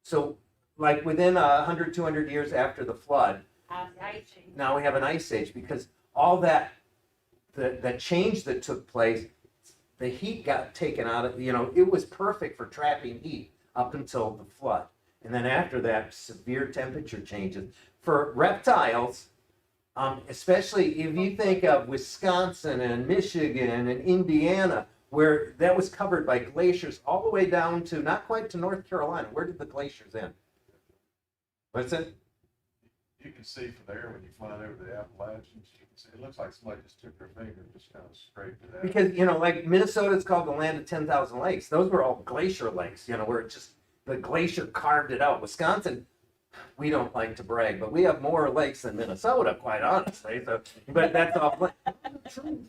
So, like within 100, 200 years after the flood, now we have an ice age because all that, the change that took place, the heat got taken out of, it was perfect for trapping heat up until the flood. And then after that, severe temperature changes. For reptiles, especially if you think of Wisconsin and Michigan and Indiana, where that was covered by glaciers all the way down to, not quite to North Carolina. Where did the glaciers end? What's it? You can see from there when you fly over the Appalachians, you can see, it looks like somebody just took their finger and just kind of scraped it out. Because, like Minnesota is called the land of 10,000 lakes. Those were all glacier lakes, where it just, the glacier carved it out. Wisconsin, we don't like to brag, but we have more lakes than Minnesota, quite honestly. So, but that's all. True.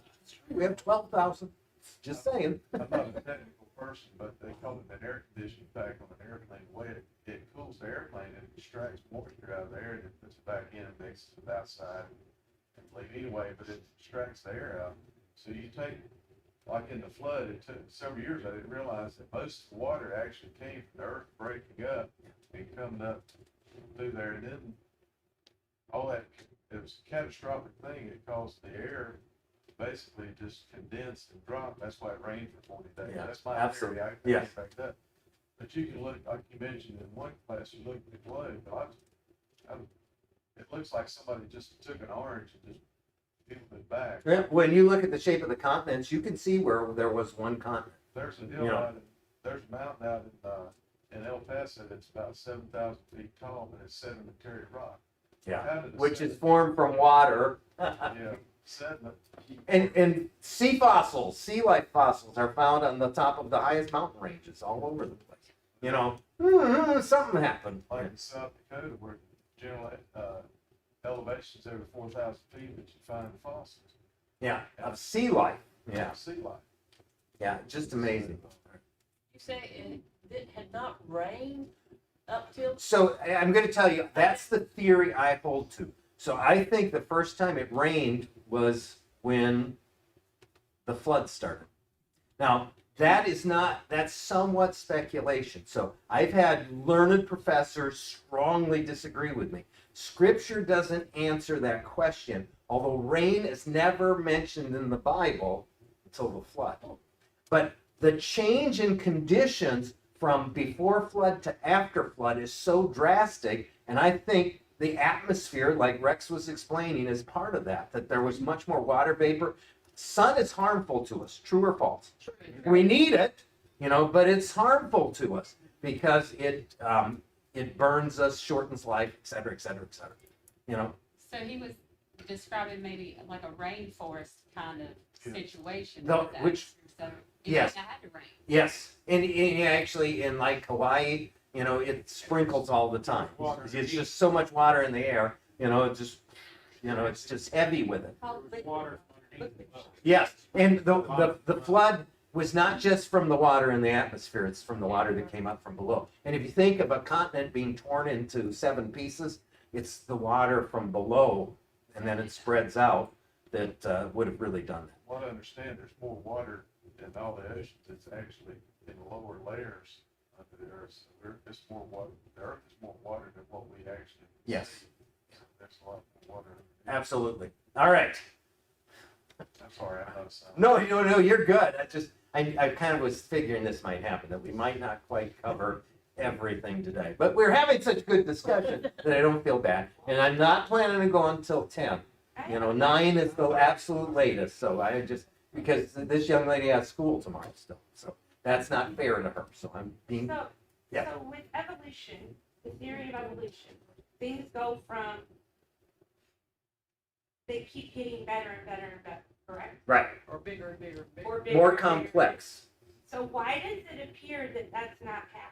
We have 12,000. Just saying. I'm not a technical person, but they call it an air conditioning pack on an airplane. The way it cools the airplane and extracts moisture out of the air and then puts it back in and mixes it outside and leave anyway, but it extracts the air out. So you take, like in the flood, it took several years, I didn't realize that most of the water actually came from the earth breaking up and coming up through there. And then all that, it was a catastrophic thing. It caused the air basically just condensed and dropped. That's why it rained for 40 days. Yeah, That's my absolutely. theory. I Yes. back that. But you can look, like you mentioned in one class, you look at the globe. It looks like somebody just took an orange and just peeled it back. Yeah, when you look at the shape of the continents, you can see where there was one continent. There's a hill out there's a mountain out in El Paso that's about 7,000 feet tall, but it's sedimentary rock. Yeah, How did the which is formed from water. Yeah, sediment. And sea fossils, sea life fossils are found on the top of the highest mountain ranges all over the place. Something happened. Like in South Dakota, where general elevations over 4,000 feet that you find the fossils. Yeah, of sea life. Yeah, Sea life. yeah, just amazing. You say it had not rained up till? So I'm going to tell you, that's the theory I hold to. So I think the first time it rained was when the flood started. Now, that's somewhat speculation. So I've had learned professors strongly disagree with me. Scripture doesn't answer that question, although rain is never mentioned in the Bible until the flood. But the change in conditions from before flood to after flood is so drastic, and I think the atmosphere, like Rex was explaining, is part of that there was much more water vapor. Sun is harmful to us, true or false? True. We need it, but it's harmful to us because it burns us, shortens life, et cetera, et cetera, et cetera. So he was describing maybe like a rainforest kind of situation. No, with that. which- So it yes. had to rain. Yes, and actually in like Hawaii, it sprinkles all the time. It's just so much water in the air, it's just heavy with it. Water underneath the boat. Yes, and the flood was not just from the water in the atmosphere, it's from the water that came up from below. And if you think of a continent being torn into 7 pieces, it's the water from below, and then it spreads out that would have really done that. What I understand, there's more water in all the oceans. It's actually in the lower layers under the earth. So it's more water, the earth is more water than what we actually. Yes. So there's a lot more water. Absolutely. All right. I'm sorry, I'm not sounding. No, you're good. I kind of was figuring this might happen, that we might not quite cover everything today. But we're having such good discussion that I don't feel bad. And I'm not planning to go until 10. 9 is the absolute latest. So because this young lady has school tomorrow still. So that's not fair to her. So I'm being, So, yeah. so with evolution, the theory of evolution, things go from, they keep getting better and better and better, correct? right, Or bigger and bigger and bigger. Or bigger more and bigger. complex. So why does it appear that that's not happening?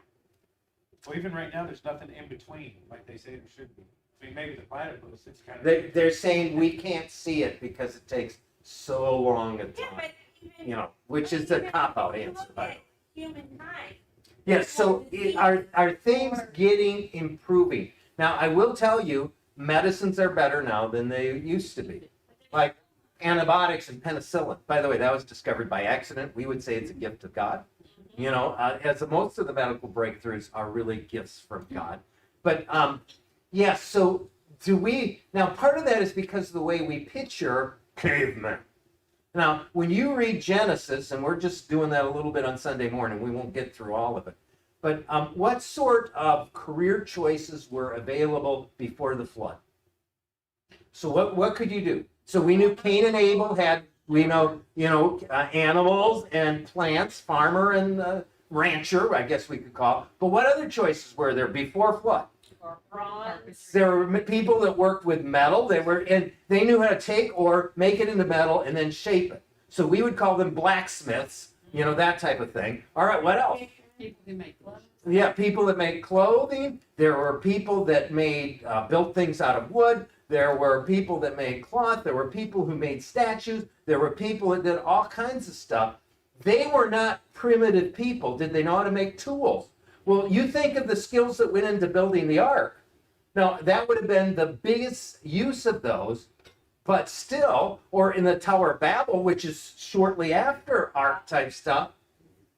Well, even right now, there's nothing in between, like they say there should be. I mean, maybe the platypus, it's kind of. They're saying we can't see it because it takes so long a Yeah, time. but even. Which is a cop-out answer, by the way. Humankind. Yes, so are things getting improving? Now, I will tell you, medicines are better now than they used to be. Like antibiotics and penicillin. By the way, that was discovered by accident. We would say it's a gift of God. As most of the medical breakthroughs are really gifts from God. But yeah, so now part of that is because of the way we picture cavemen. Now, when you read Genesis, and we're just doing that a little bit on Sunday morning, we won't get through all of it. But what sort of career choices were available before the flood? So what could you do? So we knew Cain and Abel had, animals and plants, farmer and rancher, I guess we could call it. But what other choices were there before flood? Or bronze. There were people that worked with metal. They knew how to take ore, make it into metal, and then shape it. So we would call them blacksmiths, that type of thing. All right, what else? People who make clothes. Yeah, people that made clothing. There were people that built things out of wood. There were people that made cloth. There were people who made statues. There were people that did all kinds of stuff. They were not primitive people. Did they know how to make tools? Well, you think of the skills that went into building the ark. Now, that would have been the biggest use of those, but still, or in the Tower of Babel, which is shortly after ark type stuff,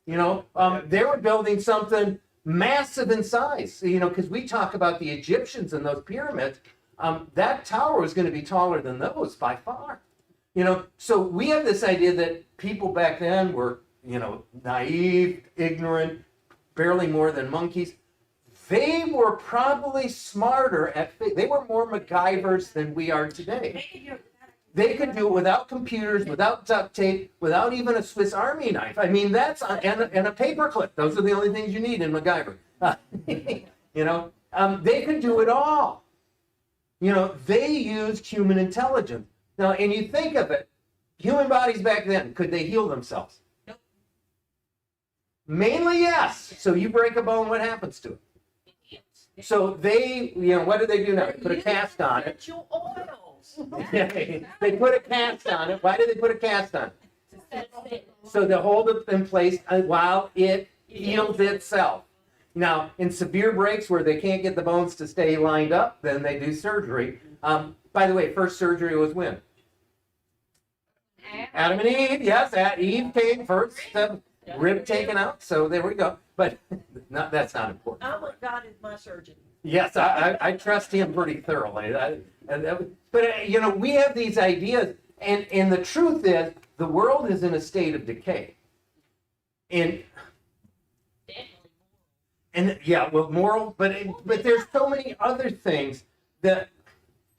they were building something massive in size, because we talk about the Egyptians and those pyramids. That tower was going to be taller than those by far. So we have this idea that people back then were, naive, ignorant, barely more than monkeys. They were probably smarter they were more MacGyvers than we are today. They could do it without computers, without duct tape, without even a Swiss Army knife. I mean, and a paperclip. Those are the only things you need in MacGyver. They could do it all. They used human intelligence. Now, and you think of it, human bodies back then, could they heal themselves? Nope. Mainly, yes. So you break a bone, what happens to it? So they, what do they do now? They put a cast on it. Essential oils. They put a cast on it. Why do they put a cast on it? So they hold it in place while it heals itself. Now, in severe breaks where they can't get the bones to stay lined up, then they do surgery. By the way, first surgery was when? Adam and Eve, yes, Eve came first, rib taken out, so there we go. But that's not important. I want God as my surgeon. Yes, I trust him pretty thoroughly. But we have these ideas, and the truth is, the world is in a state of decay. Moral, but there's so many other things that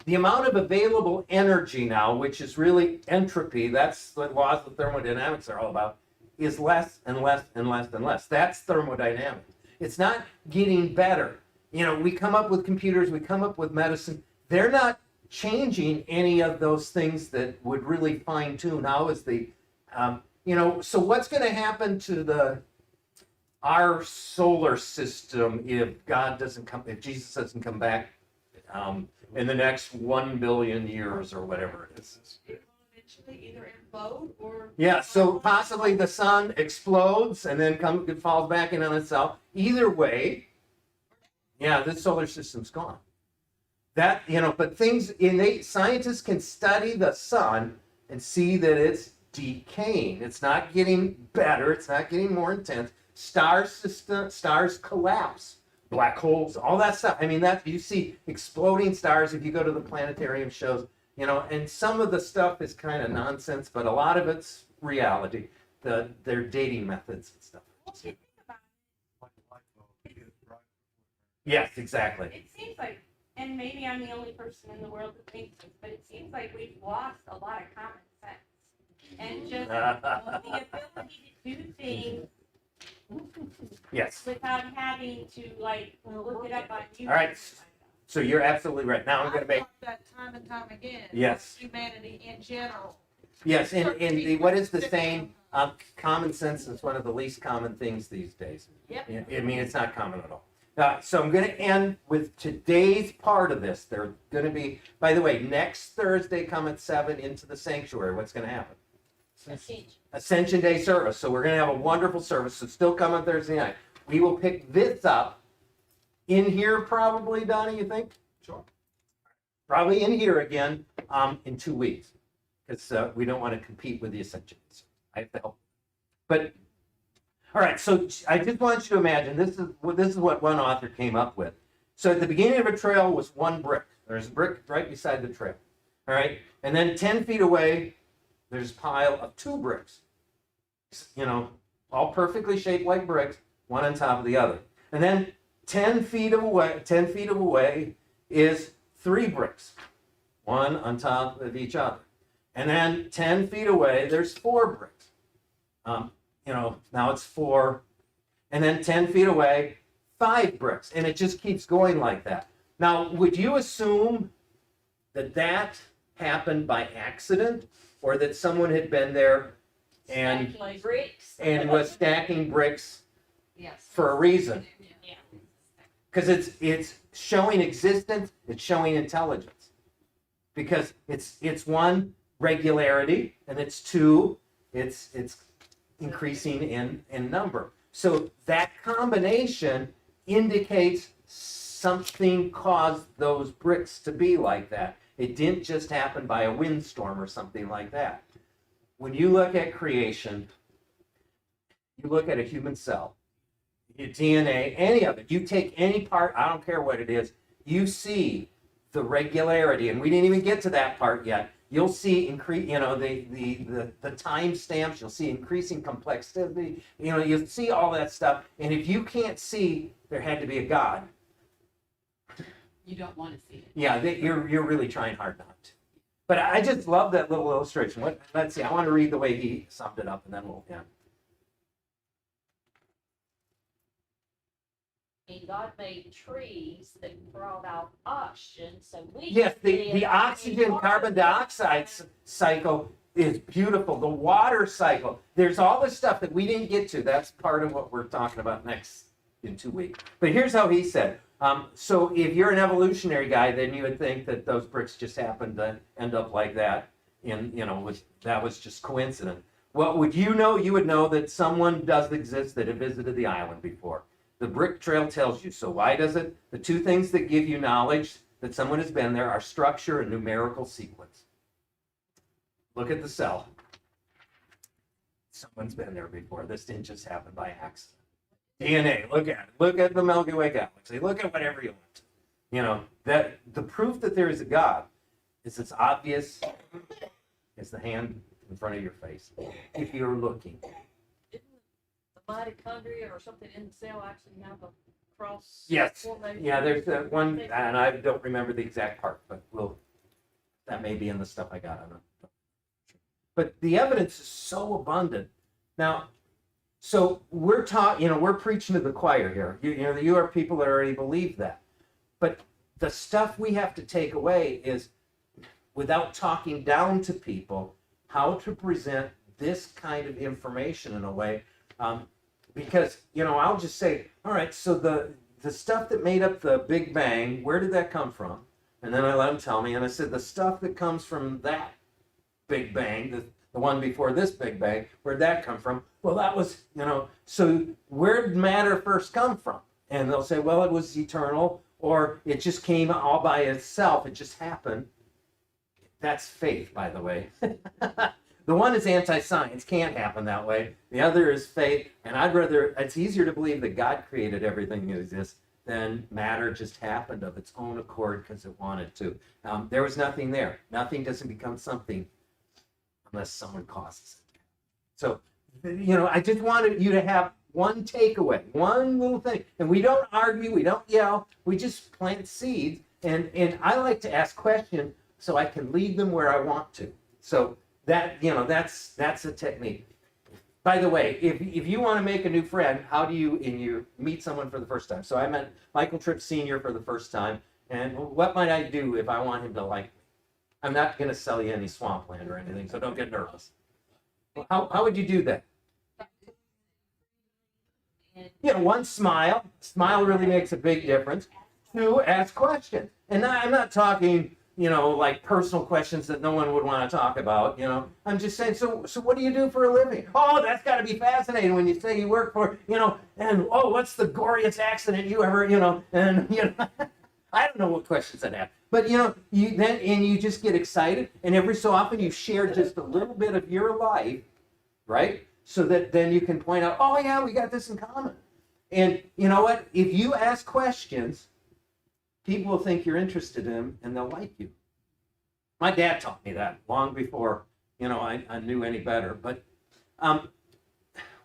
the amount of available energy now, which is really entropy, that's what laws of thermodynamics are all about, is less and less and less and less. That's thermodynamics. It's not getting better. We come up with computers, we come up with medicine. They're not changing any of those things that would really fine tune how is the, so what's going to happen to our solar system if if Jesus doesn't come back in the next 1 billion years or whatever it is? It will eventually either implode or. Yeah, so possibly the sun explodes and then falls back in on itself. Either way, yeah, this solar system's gone. But scientists can study the sun and see that it's decaying. It's not getting better. It's not getting more intense. star system, stars collapse, black holes, all that stuff. I mean, that you see exploding stars if you go to the planetarium shows, you know, and some of the stuff is kind of nonsense, but a lot of it's reality. Their dating methods and stuff. Well, if you think about Yes, exactly. it seems like, and maybe I'm the only person in the world that thinks this, but it seems like we've lost a lot of common sense. And just the ability to do things Yes. without having to like look it up on YouTube. All right. So you're absolutely right. Now I'm going to make. I've thought that time and time again. Yes. Humanity in general. Yes, and what is the saying? Common sense is one of the least common things these days. Yep. I mean, it's not common at all. So I'm going to end with today's part of this. They're going to be, by the way, next Thursday, come at 7 into the sanctuary. What's going to happen? Ascension Day service. So we're going to have a wonderful service. So still come on Thursday night. We will pick this up in here probably, Donnie, you think? Sure. Probably in here again in 2 weeks. Because we don't want to compete with the Ascension. So I have to help. But, all right, so I just want you to imagine, this is what one author came up with. So at the beginning of a trail was one brick. There's a brick right beside the trail. All right, and then 10 feet away, there's a pile of 2 bricks. You know, all perfectly shaped like bricks, one on top of the other. And then 10 feet away is 3 bricks, one on top of each other. And then 10 feet away, there's 4 bricks. You know, now it's 4. And then 10 feet away, 5 bricks. And it just keeps going like that. Now, would you assume that that happened by accident, or that someone had been there and bricks. and was stacking bricks Yes. for a reason? Yeah. Because it's showing existence, it's showing intelligence. Because it's 1, regularity, and it's 2, it's increasing in number. So that combination indicates something caused those bricks to be like that. It didn't just happen by a windstorm or something like that. When you look at creation, you look at a human cell, your DNA, any of it, you take any part, I don't care what it is, you see the regularity, and we didn't even get to that part yet. You'll see the time stamps, you'll see increasing complexity, you'll see all that stuff. And if you can't see, there had to be a God. You don't want to see it. Yeah, you're really trying hard not to. But I just love that little illustration. Let's see, I want to read the way he summed it up, and then we'll end. And God made trees that brought out oxygen, so we. Yes, could live the in oxygen carbon dioxide cycle is beautiful. The water cycle. There's all this stuff that we didn't get to. That's part of what we're talking about next in 2 weeks. But here's how he said. So if you're an evolutionary guy, then you would think that those bricks just happened to end up like that. And, that was just coincident. Well, would you know? You would know that someone does exist that had visited the island before. The brick trail tells you. So why does it? The 2 things that give you knowledge that someone has been there are structure and numerical sequence. Look at the cell. Someone's been there before. This didn't just happen by accident. DNA, look at it. Look at the Milky Way galaxy. Look at whatever you want. That the proof that there is a God is as obvious as the hand in front of your face, if you're looking. Didn't the mitochondria or something in the cell actually have a cross Yes. formation? Yeah, there's one, and I don't remember the exact part, but that may be in the stuff I got. I don't know. But the evidence is so abundant. Now, so we're we're preaching to the choir here. You are people that already believe that. But the stuff we have to take away is, without talking down to people, how to present this kind of information in a way. Because, I'll just say, all right, so the stuff that made up the Big Bang, where did that come from? And then I let them tell me, and I said, the stuff that comes from that Big Bang, the one before this Big Bang, where'd that come from? Well, that was, so where did matter first come from? And they'll say, well, it was eternal, or it just came all by itself, it just happened. That's faith, by the way. The one is anti-science, can't happen that way. The other is faith, and it's easier to believe that God created everything that exists than matter just happened of its own accord because it wanted to. There was nothing there. Nothing doesn't become something unless someone causes it. So, I just wanted you to have one takeaway, one little thing. And we don't argue, we don't yell, we just plant seeds. And I like to ask questions so I can lead them where I want to. So that's a technique. By the way, if you want to make a new friend, how do you meet someone for the first time? So I met Michael Tripp Sr. for the first time. And what might I do if I want him to like me? I'm not going to sell you any swampland or anything, so don't get nervous. How would you do that? One, smile. Smile really makes a big difference. Two, ask questions. And I'm not talking, like personal questions that no one would want to talk about, I'm just saying, so what do you do for a living? Oh, that's got to be fascinating when you say you work for, and oh, what's the goriest accident you ever, and, I don't know what questions I'd have. But, you just get excited, and every so often you share just a little bit of your life, right? So that then you can point out, oh yeah, we got this in common. And you know what? If you ask questions, people will think you're interested in them and they'll like you. My dad taught me that long before, I knew any better. But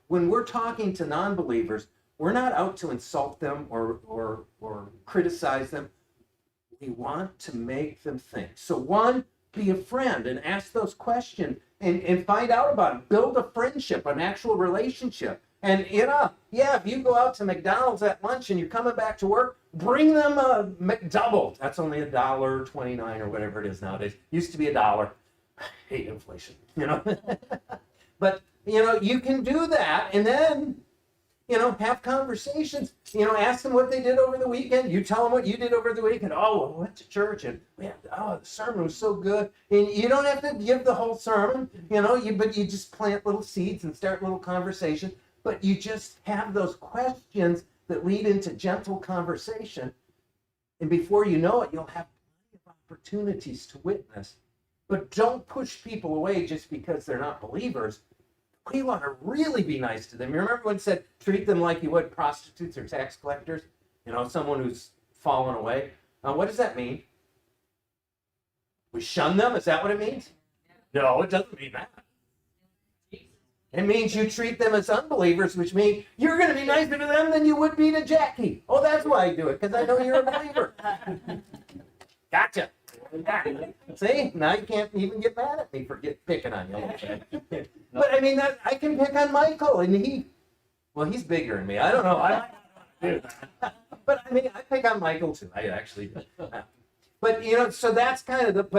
when we're talking to non-believers, we're not out to insult them or criticize them. We want to make them think. So one, be a friend and ask those questions and find out about it. Build a friendship, an actual relationship. And, if you go out to McDonald's at lunch and you're coming back to work, bring them a McDouble. That's only $1.29 or whatever it is nowadays. Used to be $1. I hate inflation, But, you can do that and then, have conversations. Ask them what they did over the weekend. You tell them what you did over the weekend. Oh, we went to church and the sermon was so good. And you don't have to give the whole sermon, but you just plant little seeds and start little conversations. But you just have those questions that lead into gentle conversation. And before you know it, you'll have plenty of opportunities to witness. But don't push people away just because they're not believers. We want to really be nice to them. You remember when it said, treat them like you would prostitutes or tax collectors? Someone who's fallen away. What does that mean? We shun them? Is that what it means? No, it doesn't mean that. It means you treat them as unbelievers, which means you're going to be nicer to them than you would be to Jackie. Oh, that's why I do it, because I know you're a believer. Gotcha. See, now you can't even get mad at me for picking on you. But I can pick on Michael, and he's bigger than me. I don't know. I do that. But I pick on Michael too. I actually do. But so that's kind of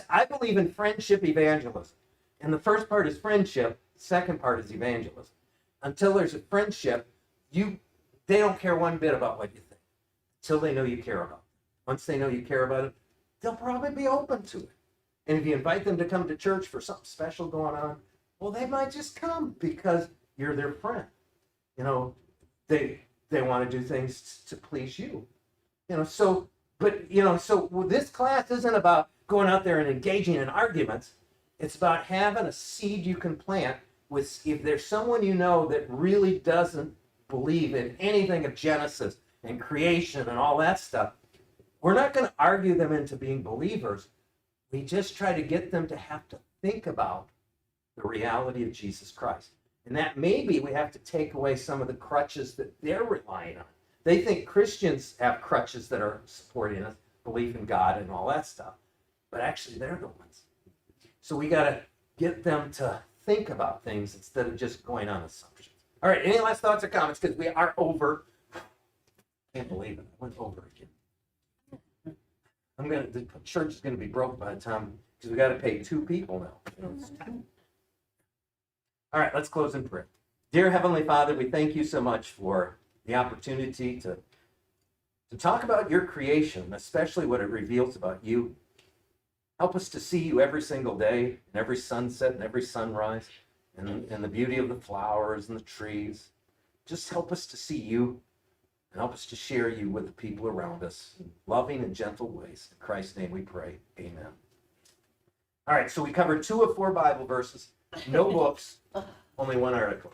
I believe in friendship evangelism. And the first part is friendship, the second part is evangelism. Until there's a friendship, they don't care one bit about what you think. Until they know you care about it. Once they know you care about it, they'll probably be open to it. And if you invite them to come to church for something special going on, well, they might just come because you're their friend. They want to do things to please you. So this class isn't about going out there and engaging in arguments. It's about having a seed you can plant if there's someone that really doesn't believe in anything of Genesis and creation and all that stuff. We're not going to argue them into being believers. We just try to get them to have to think about the reality of Jesus Christ. And that maybe we have to take away some of the crutches that they're relying on. They think Christians have crutches that are supporting us, belief in God and all that stuff. But actually, they're the ones. So we got to get them to think about things instead of just going on assumptions. All right, any last thoughts or comments? Because we are over. Can't believe it. I went over again. The church is going to be broke by the time, because we got to pay 2 people now. All right, let's close in prayer. Dear Heavenly Father, we thank you so much for the opportunity to talk about your creation, especially what it reveals about you. Help us to see you every single day, and every sunset and every sunrise, and the beauty of the flowers and the trees. Just help us to see you, and help us to share you with the people around us in loving and gentle ways. In Christ's name we pray. Amen. All right, so we covered 2 of 4 Bible verses, no books, only 1 article.